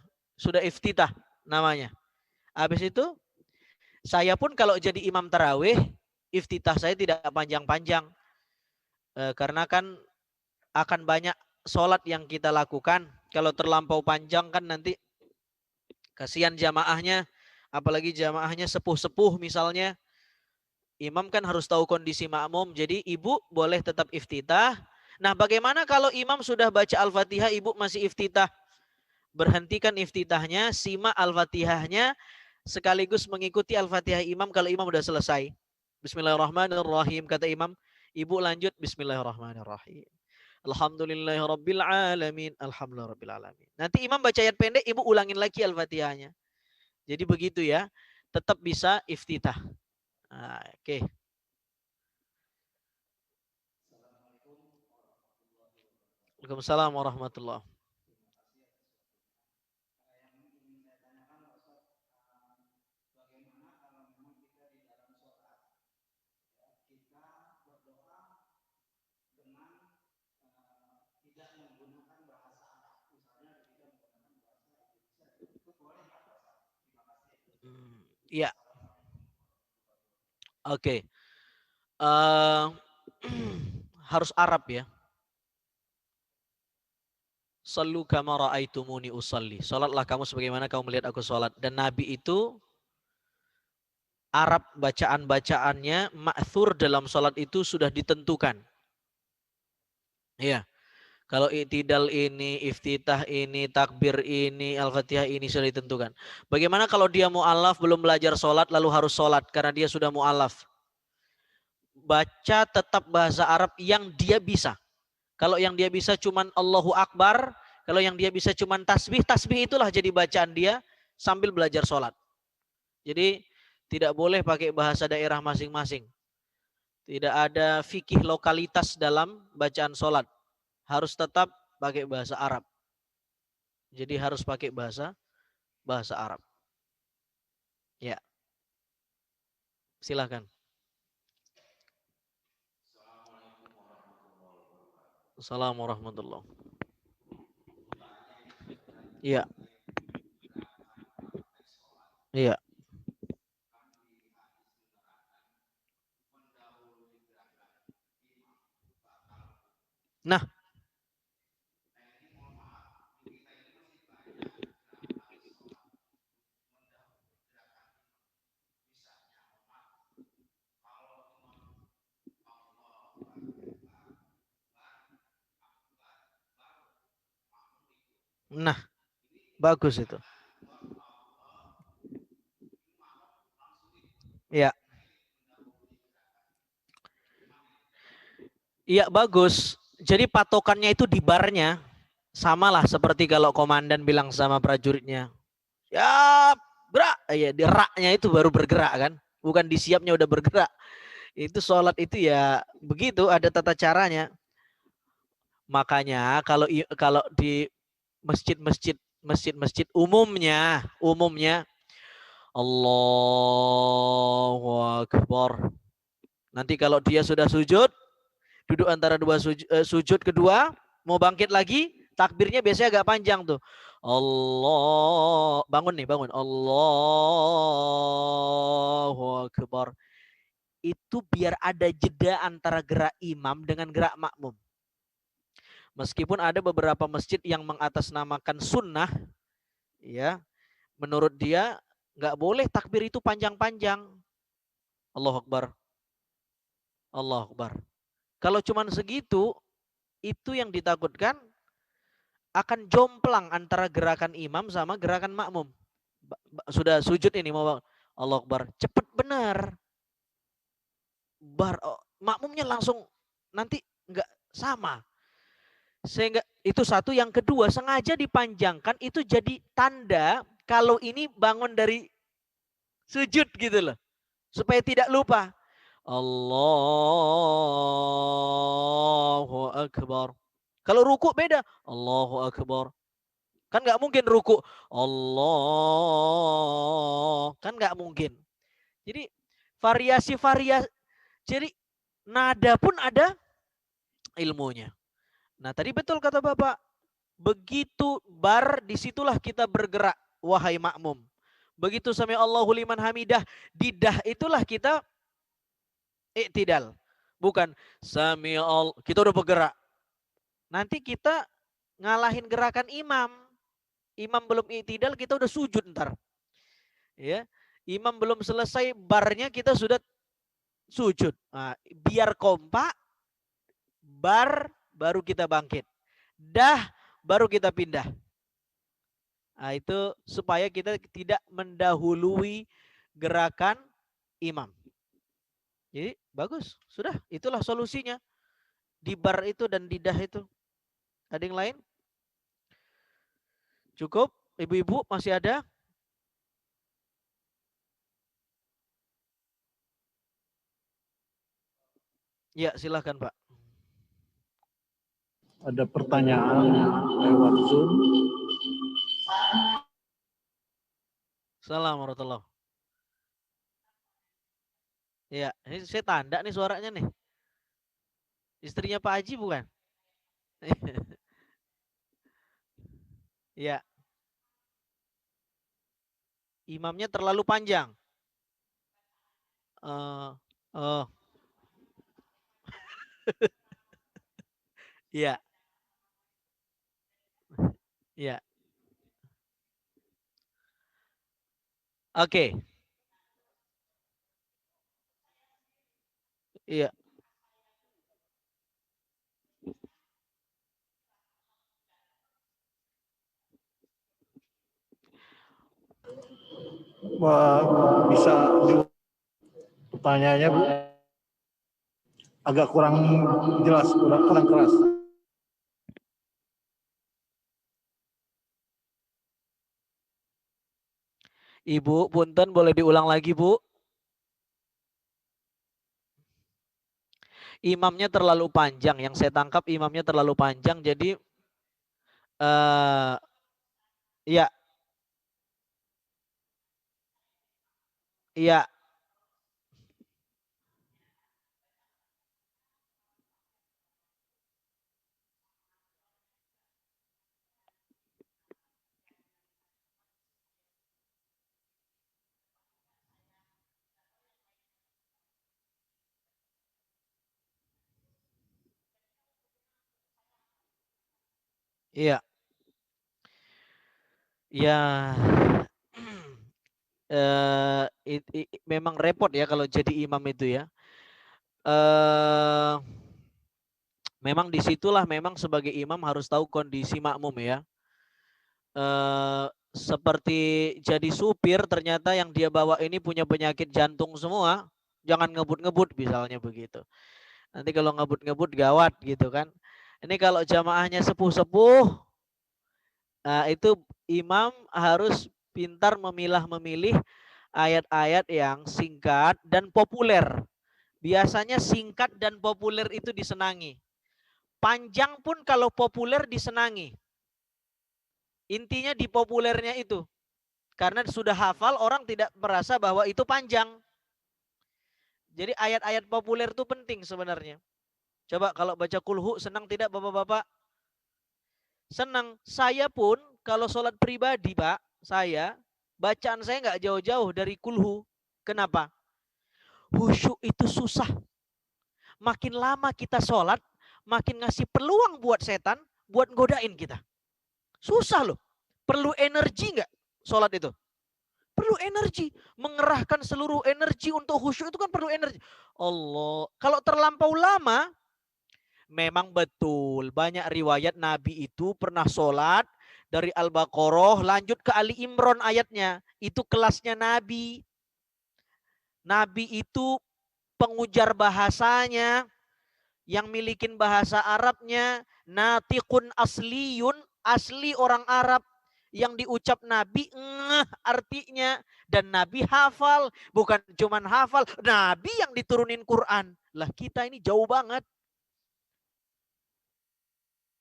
iftitah namanya. Habis itu saya pun kalau jadi imam tarawih, iftitah saya tidak panjang-panjang. Karena kan akan banyak sholat yang kita lakukan. Kalau terlampau panjang kan nanti kasihan jamaahnya, apalagi jamaahnya sepuh-sepuh misalnya. Imam kan harus tahu kondisi makmum, jadi ibu boleh tetap iftitah. Nah, bagaimana kalau imam sudah baca Al-Fatihah, ibu masih iftitah? Berhentikan iftitahnya, simak Al-Fatihahnya, sekaligus mengikuti Al-Fatihah imam kalau imam sudah selesai. Bismillahirrahmanirrahim, kata imam, ibu lanjut Bismillahirrahmanirrahim. Alhamdulillahirabbil alamin. Alhamdulillahirabbil alamin. Nanti imam baca ayat pendek, ibu ulangin lagi Al-Fatihahnya. Jadi begitu ya. Tetap bisa iftitah. Nah, oke. Waalaikumsalam warahmatullahi. Iya. Oke. Harus Arab ya. Sallu kama ra'aitumuni usalli. Salatlah kamu sebagaimana kamu melihat aku salat. Dan Nabi itu Arab bacaan-bacaannya ma'thur dalam salat itu sudah ditentukan. Iya. Kalau i'tidal ini, iftitah ini, takbir ini, Al-Fatihah ini sudah ditentukan. Bagaimana kalau dia mu'alaf belum belajar salat lalu harus salat karena dia sudah mu'alaf? Baca tetap bahasa Arab yang dia bisa. Kalau yang dia bisa cuman Allahu Akbar, kalau yang dia bisa cuman tasbih, tasbih itulah jadi bacaan dia sambil belajar sholat. Jadi tidak boleh pakai bahasa daerah masing-masing. Tidak ada fikih lokalitas dalam bacaan sholat. Harus tetap pakai bahasa Arab. Jadi harus pakai bahasa Arab. Ya. Silahkan. Assalamualaikum warahmatullahi wabarakatuh. Iya. Iya. Nah. Nah, bagus itu. Iya. Iya, bagus. Jadi patokannya itu di barnya. Samalah seperti kalau komandan bilang sama prajuritnya, ya gerak, ya di raknya itu baru bergerak kan, bukan di siapnya udah bergerak. Itu sholat itu ya begitu, ada tata caranya. Makanya kalau di masjid umumnya Allahu Akbar. Nanti kalau dia sudah sujud, duduk antara dua sujud kedua, mau bangkit lagi, takbirnya biasanya agak panjang tuh. Allah, bangun. Allahu Akbar. Itu biar ada jeda antara gerak imam dengan gerak makmum. Meskipun ada beberapa masjid yang mengatasnamakan sunnah, ya, menurut dia nggak boleh takbir itu panjang-panjang. Allahu Akbar. Allahu Akbar. Kalau cuman segitu, itu yang ditakutkan akan jomplang antara gerakan imam sama gerakan makmum. Sudah sujud ini mau Allahu Akbar, cepet benar. Makmumnya langsung nanti nggak sama. Sehingga itu satu, yang kedua sengaja dipanjangkan itu jadi tanda kalau ini bangun dari sujud gitu loh. Supaya tidak lupa. Allahu Akbar. Kalau ruku beda. Allahu Akbar. Kan nggak mungkin ruku. Allah. Kan nggak mungkin. Jadi variasi-variasi. Jadi nada pun ada ilmunya. Nah tadi betul kata Bapak. Begitu bar, disitulah kita bergerak. Wahai makmum. Begitu sami Allahu liman hamidah. Di dah itulah kita i'tidal. Bukan sami Allah. Kita udah bergerak. Nanti kita ngalahin gerakan imam. Imam belum i'tidal, kita udah sujud ntar. Ya, imam belum selesai barnya kita sudah sujud. Nah, biar kompak, bar baru kita bangkit. Dah baru kita pindah. Nah, itu supaya kita tidak mendahului gerakan imam. Jadi bagus, sudah itulah solusinya. Di bar itu dan di dah itu. Ada yang lain? Cukup? Ibu-ibu masih ada? Ya, silahkan Pak. Ada pertanyaan lewat Zoom. Assalamualaikum warahmatullahi. Ya, ini saya tanda nih suaranya nih. Istrinya Pak Haji bukan? Ya. Imamnya terlalu panjang. Oh. Iya. Iya. Oke. Iya. Bisa pertanyaannya Bu? Agak kurang jelas, kurang keras. Ibu, punten boleh diulang lagi, Bu? Imamnya terlalu panjang. Yang saya tangkap imamnya terlalu panjang. Jadi, ya. Iya. Iya. Ya. Memang repot ya kalau jadi imam itu ya. Memang disitulah memang sebagai imam harus tahu kondisi makmum ya. Seperti jadi supir ternyata yang dia bawa ini punya penyakit jantung semua, jangan ngebut-ngebut misalnya begitu. Nanti kalau ngebut-ngebut gawat gitu kan. Ini kalau jamaahnya sepuh-sepuh, itu imam harus pintar memilah-memilih ayat-ayat yang singkat dan populer. Biasanya singkat dan populer itu disenangi. Panjang pun kalau populer disenangi. Intinya di populernya itu. Karena sudah hafal, orang tidak merasa bahwa itu panjang. Jadi ayat-ayat populer itu penting sebenarnya. Coba kalau baca kulhu, senang tidak Bapak-Bapak? Senang. Saya pun kalau sholat pribadi Pak, saya, bacaan saya nggak jauh-jauh dari kulhu. Kenapa? Khusyuk itu susah. Makin lama kita sholat, makin ngasih peluang buat setan, buat godain kita. Susah loh. Perlu energi nggak sholat itu? Perlu energi. Mengerahkan seluruh energi untuk khusyuk itu kan perlu energi. Allah. Kalau terlampau lama, memang betul. Banyak riwayat Nabi itu pernah sholat dari Al-Baqarah lanjut ke Ali Imran ayatnya. Itu kelasnya Nabi. Nabi itu pengujar bahasanya, yang milikin bahasa Arabnya, natiqun asliyun, asli orang Arab. yang diucap Nabi artinya, dan Nabi hafal, bukan cuman hafal, Nabi yang diturunin Quran. Lah kita ini jauh banget.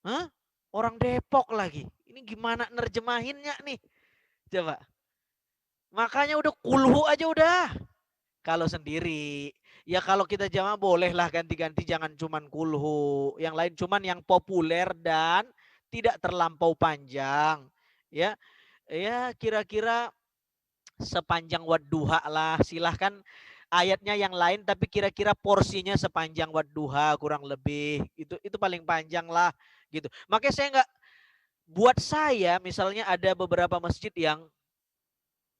Hah? Orang Depok lagi. Ini gimana nerjemahinnya nih? Coba. Makanya udah kulhu aja udah. Kalau sendiri, ya kalau kita jamaah bolehlah ganti-ganti, jangan cuman kulhu. Yang lain cuman yang populer dan tidak terlampau panjang. Ya, ya kira-kira sepanjang wadduha lah. Silahkan ayatnya yang lain tapi kira-kira porsinya sepanjang wadduha kurang lebih. Itu paling panjang lah gitu. Makanya saya nggak, buat saya misalnya ada beberapa masjid yang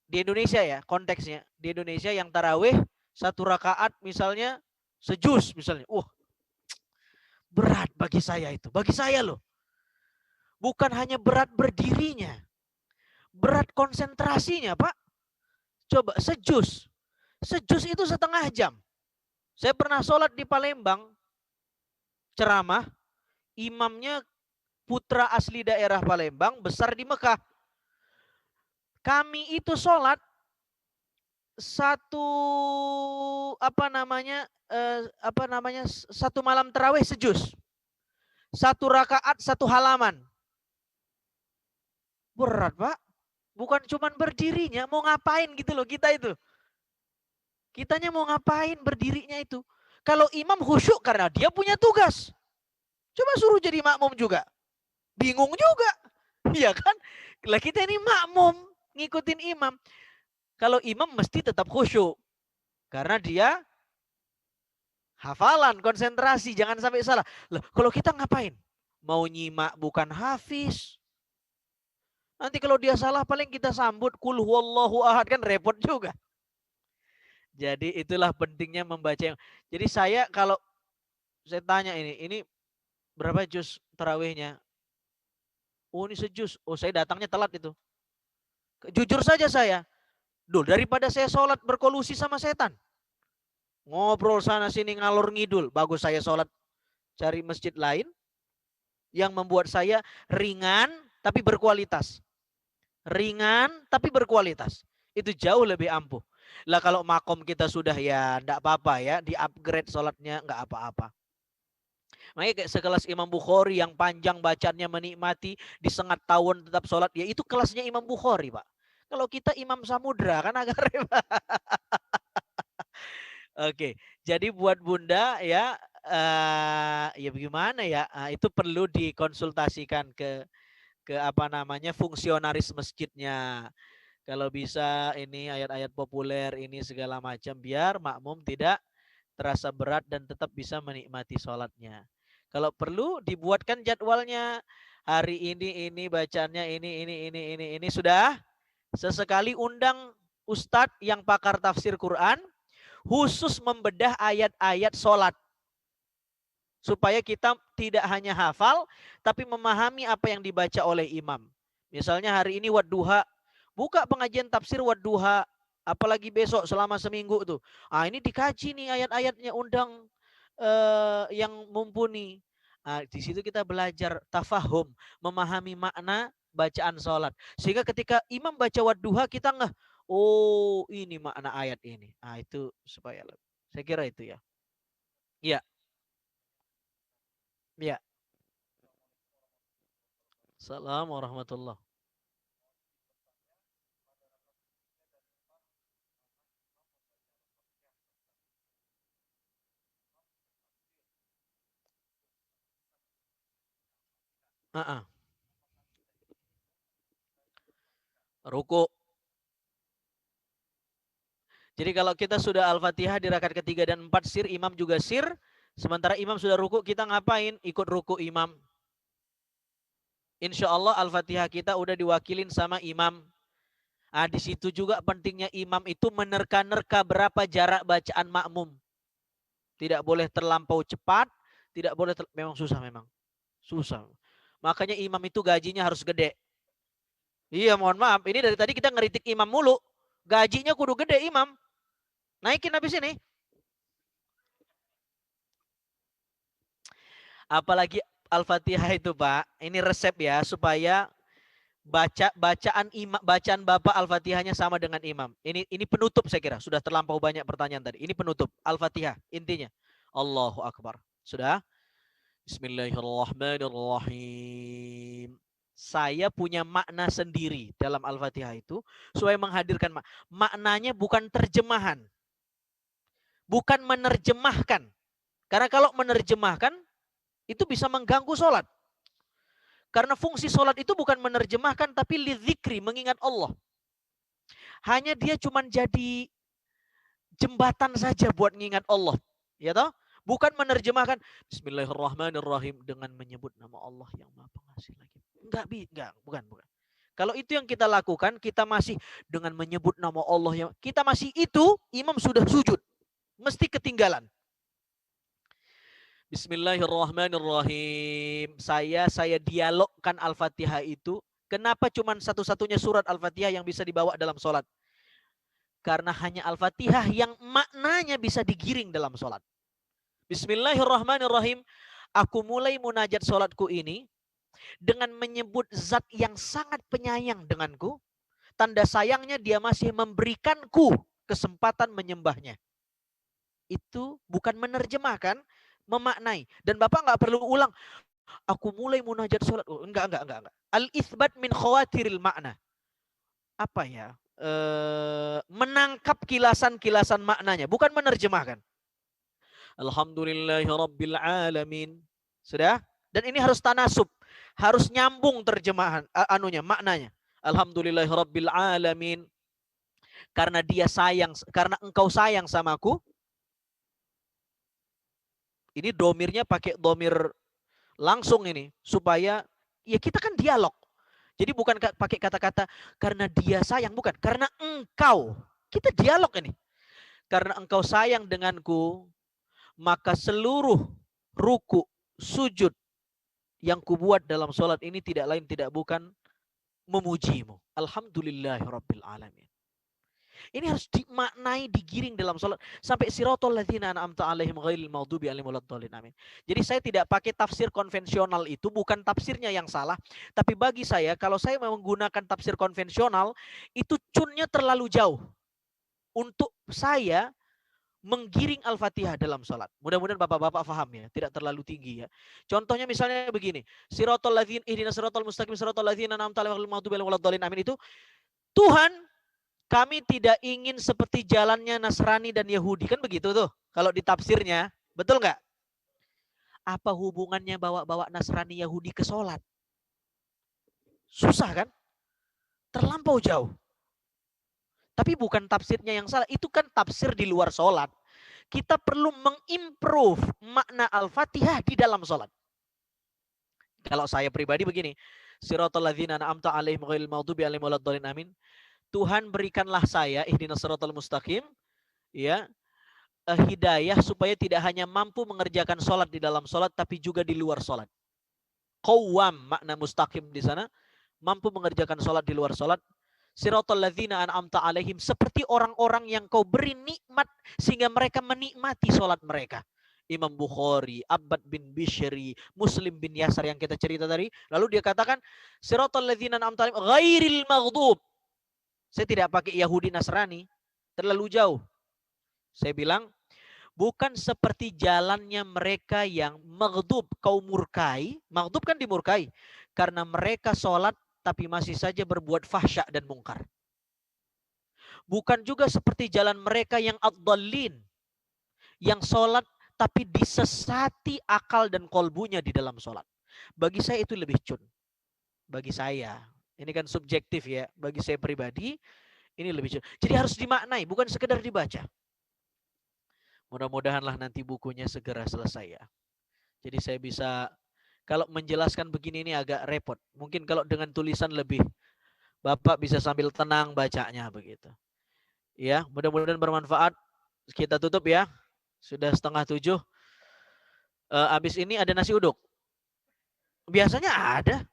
di Indonesia ya, konteksnya di Indonesia yang tarawih satu rakaat misalnya sejuz misalnya. Berat bagi saya itu. Bagi saya loh. Bukan hanya berat berdirinya, berat konsentrasinya, Pak. Coba sejuz. Sejuz itu setengah jam. Saya pernah sholat di Palembang, ceramah, imamnya putra asli daerah Palembang, besar di Mekah. Kami itu sholat satu satu malam terawih sejuz. Satu rakaat satu halaman. Berat, Pak. Bukan cuman berdirinya, mau ngapain gitu loh kita itu. Kitanya mau ngapain berdirinya itu. Kalau imam khusyuk karena dia punya tugas. Coba suruh jadi makmum juga. Bingung juga. Iya kan? Lah kita ini makmum, ngikutin imam. Kalau imam mesti tetap khusyuk. Karena dia hafalan, konsentrasi, jangan sampai salah. Loh, kalau kita ngapain? Mau nyimak bukan hafiz. Nanti kalau dia salah paling kita sambut kul huwallahu ahad, kan repot juga. Jadi itulah pentingnya membaca. Jadi saya kalau saya tanya ini berapa juz tarawihnya? Oh ini sejuz. Oh saya datangnya telat itu. Jujur saja saya. Duh, daripada saya sholat berkolusi sama setan. Ngobrol sana sini ngalor ngidul. Bagus saya sholat cari masjid lain yang membuat saya ringan tapi berkualitas. Ringan tapi berkualitas. Itu jauh lebih ampuh. Lah kalau makom kita sudah ya enggak apa-apa ya, di-upgrade sholatnya enggak apa-apa. Makanya kayak sekelas Imam Bukhari yang panjang bacanya menikmati, disengat tahun tetap sholat, ya itu kelasnya Imam Bukhari, Pak. Kalau kita Imam Samudra kan agak repot. Oke, jadi buat Bunda ya, ya bagaimana ya, itu perlu dikonsultasikan ke apa namanya fungsionaris masjidnya. Kalau bisa ini ayat-ayat populer ini segala macam biar makmum tidak terasa berat dan tetap bisa menikmati sholatnya. Kalau perlu dibuatkan jadwalnya, hari ini bacaannya ini sudah. Sesekali undang ustadz yang pakar tafsir Quran khusus membedah ayat-ayat sholat. Supaya kita tidak hanya hafal, tapi memahami apa yang dibaca oleh imam. Misalnya hari ini wadduha, buka pengajian tafsir wadduha, apalagi besok selama seminggu tuh. Ini dikaji nih ayat-ayatnya, undang yang mumpuni. Di situ kita belajar tafahum, memahami makna bacaan sholat. Sehingga ketika imam baca wadduha kita ngeh, oh ini makna ayat ini. Itu supaya saya kira itu ya. Iya. Ya. Assalamualaikum warahmatullahi. Ruku. Jadi kalau kita sudah Al-Fatihah di rakaat ketiga dan 4 sir, imam juga sir. Sementara imam sudah ruku, kita ngapain? Ikut ruku imam. Insya Allah Al-Fatihah kita udah diwakilin sama imam. Di situ juga pentingnya imam itu menerka-nerka berapa jarak bacaan makmum. Tidak boleh terlampau cepat, tidak boleh memang susah memang. Susah. Makanya imam itu gajinya harus gede. Iya, mohon maaf. Ini dari tadi kita ngeritik imam mulu. Gajinya kudu gede imam. Naikin habis ini. Apalagi Al-Fatihah itu, Pak. Ini resep ya supaya bacaan Bapak Al-Fatihahnya sama dengan imam. Ini penutup saya kira. Sudah terlampau banyak pertanyaan tadi. Ini penutup Al-Fatihah intinya. Allahu Akbar. Sudah? Bismillahirrahmanirrahim. Saya punya makna sendiri dalam Al-Fatihah itu supaya menghadirkan maknanya bukan terjemahan. Bukan menerjemahkan. Karena kalau menerjemahkan itu bisa mengganggu sholat. Karena fungsi sholat itu bukan menerjemahkan tapi lidzikri, mengingat Allah. Hanya dia cuma jadi jembatan saja buat mengingat Allah. Ya toh? Bukan menerjemahkan Bismillahirrahmanirrahim dengan menyebut nama Allah yang Maha Pengasih lagi. Enggak, bukan. Kalau itu yang kita lakukan, kita masih dengan menyebut nama Allah yang kita masih itu, imam sudah sujud. Mesti ketinggalan. Bismillahirrahmanirrahim. Saya dialogkan Al-Fatihah itu. Kenapa cuma satu-satunya surat Al-Fatihah yang bisa dibawa dalam sholat? Karena hanya Al-Fatihah yang maknanya bisa digiring dalam sholat. Bismillahirrahmanirrahim. Aku mulai munajat sholatku ini dengan menyebut zat yang sangat penyayang denganku. Tanda sayangnya dia masih memberikanku kesempatan menyembahnya. Itu bukan menerjemahkan, memaknai. Dan Bapak nggak perlu ulang. Aku mulai munajat sholat. Oh, enggak. Al-ithbat min khawatiril makna. Apa ya? Menangkap kilasan-kilasan maknanya. Bukan menerjemahkan. Alhamdulillahirabbil alamin. Sudah? Dan ini harus tanasub. Harus nyambung terjemahan maknanya. Alhamdulillahirabbil alamin. Karena dia sayang, karena engkau sayang samaku. Ini domirnya pakai domir langsung ini supaya ya kita kan dialog. Jadi bukan pakai kata-kata karena dia sayang, bukan. Karena engkau. Kita dialog ini. Karena engkau sayang denganku, maka seluruh ruku, sujud yang kubuat dalam sholat ini tidak lain tidak bukan memujimu. Alhamdulillahirabbil alamin. Ini harus dimaknai, digiring dalam sholat sampai siratal ladzina an'amta 'alaihim ghairil maghdubi 'alaihim waladdallin. Amin. Jadi saya tidak pakai tafsir konvensional, itu bukan tafsirnya yang salah, tapi bagi saya kalau saya menggunakan tafsir konvensional itu cunnya terlalu jauh untuk saya menggiring Al-Fatihah dalam sholat. Mudah-mudahan bapak-bapak paham ya, tidak terlalu tinggi ya. Contohnya misalnya begini, siratal ladzina ihdinas siratal mustaqim siratal ladzina an'amta alaihim ghairil maghdubi 'alaihim waladdallin. Amin. Itu Tuhan, kami tidak ingin seperti jalannya Nasrani dan Yahudi. Kan begitu tuh kalau di tafsirnya. Betul nggak? Apa hubungannya bawa-bawa Nasrani Yahudi ke sholat? Susah kan? Terlampau jauh. Tapi bukan tafsirnya yang salah. Itu kan tafsir di luar sholat. Kita perlu mengimprove makna Al-Fatihah di dalam sholat. Kalau saya pribadi begini. Siratal ladzina an'amta 'alaihim ghairil maghdubi 'alaihim waladdallin. Amin. Tuhan berikanlah saya ihdinas siratal mustaqim, ya, hidayah supaya tidak hanya mampu mengerjakan sholat di dalam sholat, tapi juga di luar sholat. Qawwam, makna mustaqim di sana, mampu mengerjakan sholat di luar sholat. Siratal ladzina an'amta alaihim, seperti orang-orang yang kau beri nikmat sehingga mereka menikmati sholat mereka. Imam Bukhari, Abbad bin Bishri, Muslim bin Yasar yang kita cerita tadi. Lalu dia katakan, siratal ladzina an'amta alaihim ghairil maghdub. Saya tidak pakai Yahudi Nasrani, terlalu jauh. Saya bilang, bukan seperti jalannya mereka yang maghdub, kau murkai. Maghdub kan dimurkai. Karena mereka sholat tapi masih saja berbuat fahsya dan mungkar. Bukan juga seperti jalan mereka yang ad-dallin, yang sholat tapi disesati akal dan kolbunya di dalam sholat. Bagi saya itu lebih cun. Bagi saya. Ini kan subjektif ya. Bagi saya pribadi, ini lebih. Jadi harus dimaknai, bukan sekedar dibaca. Mudah-mudahanlah nanti bukunya segera selesai ya. Jadi saya bisa, kalau menjelaskan begini ini agak repot. Mungkin kalau dengan tulisan lebih, Bapak bisa sambil tenang bacanya begitu. Ya, mudah-mudahan bermanfaat. Kita tutup ya. Sudah 6:30. Habis ini ada nasi uduk. Biasanya ada.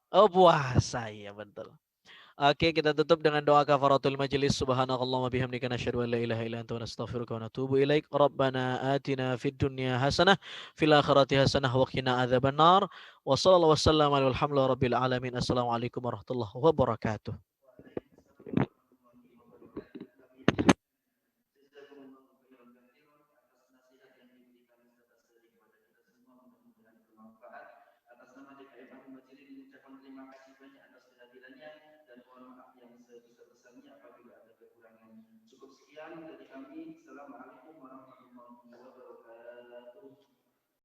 Oh, puasa ya, betul. Oke, kita tutup dengan doa kafaratul majelis. Subhanakallahumma bihamdika nasyhadu an la ilaha illa anta wa nastaghfiruka wa natubu ilaik. Rabbana atina fid dunya hasanah fil akhirati hasanah wa qina adzabannar. Wa sallallahu wasallam ala alhamdulillahi rabbil alamin. Assalamualaikum warahmatullahi wabarakatuh. Atas nama DKM Ahmad Majid mengucapkan terima kasih banyak atas kehadirannya dan mohon maaf yang sebesar-besarnya apabila ada kekurangan. Cukup sekian dari kami. Assalamualaikum warahmatullahi wabarakatuh.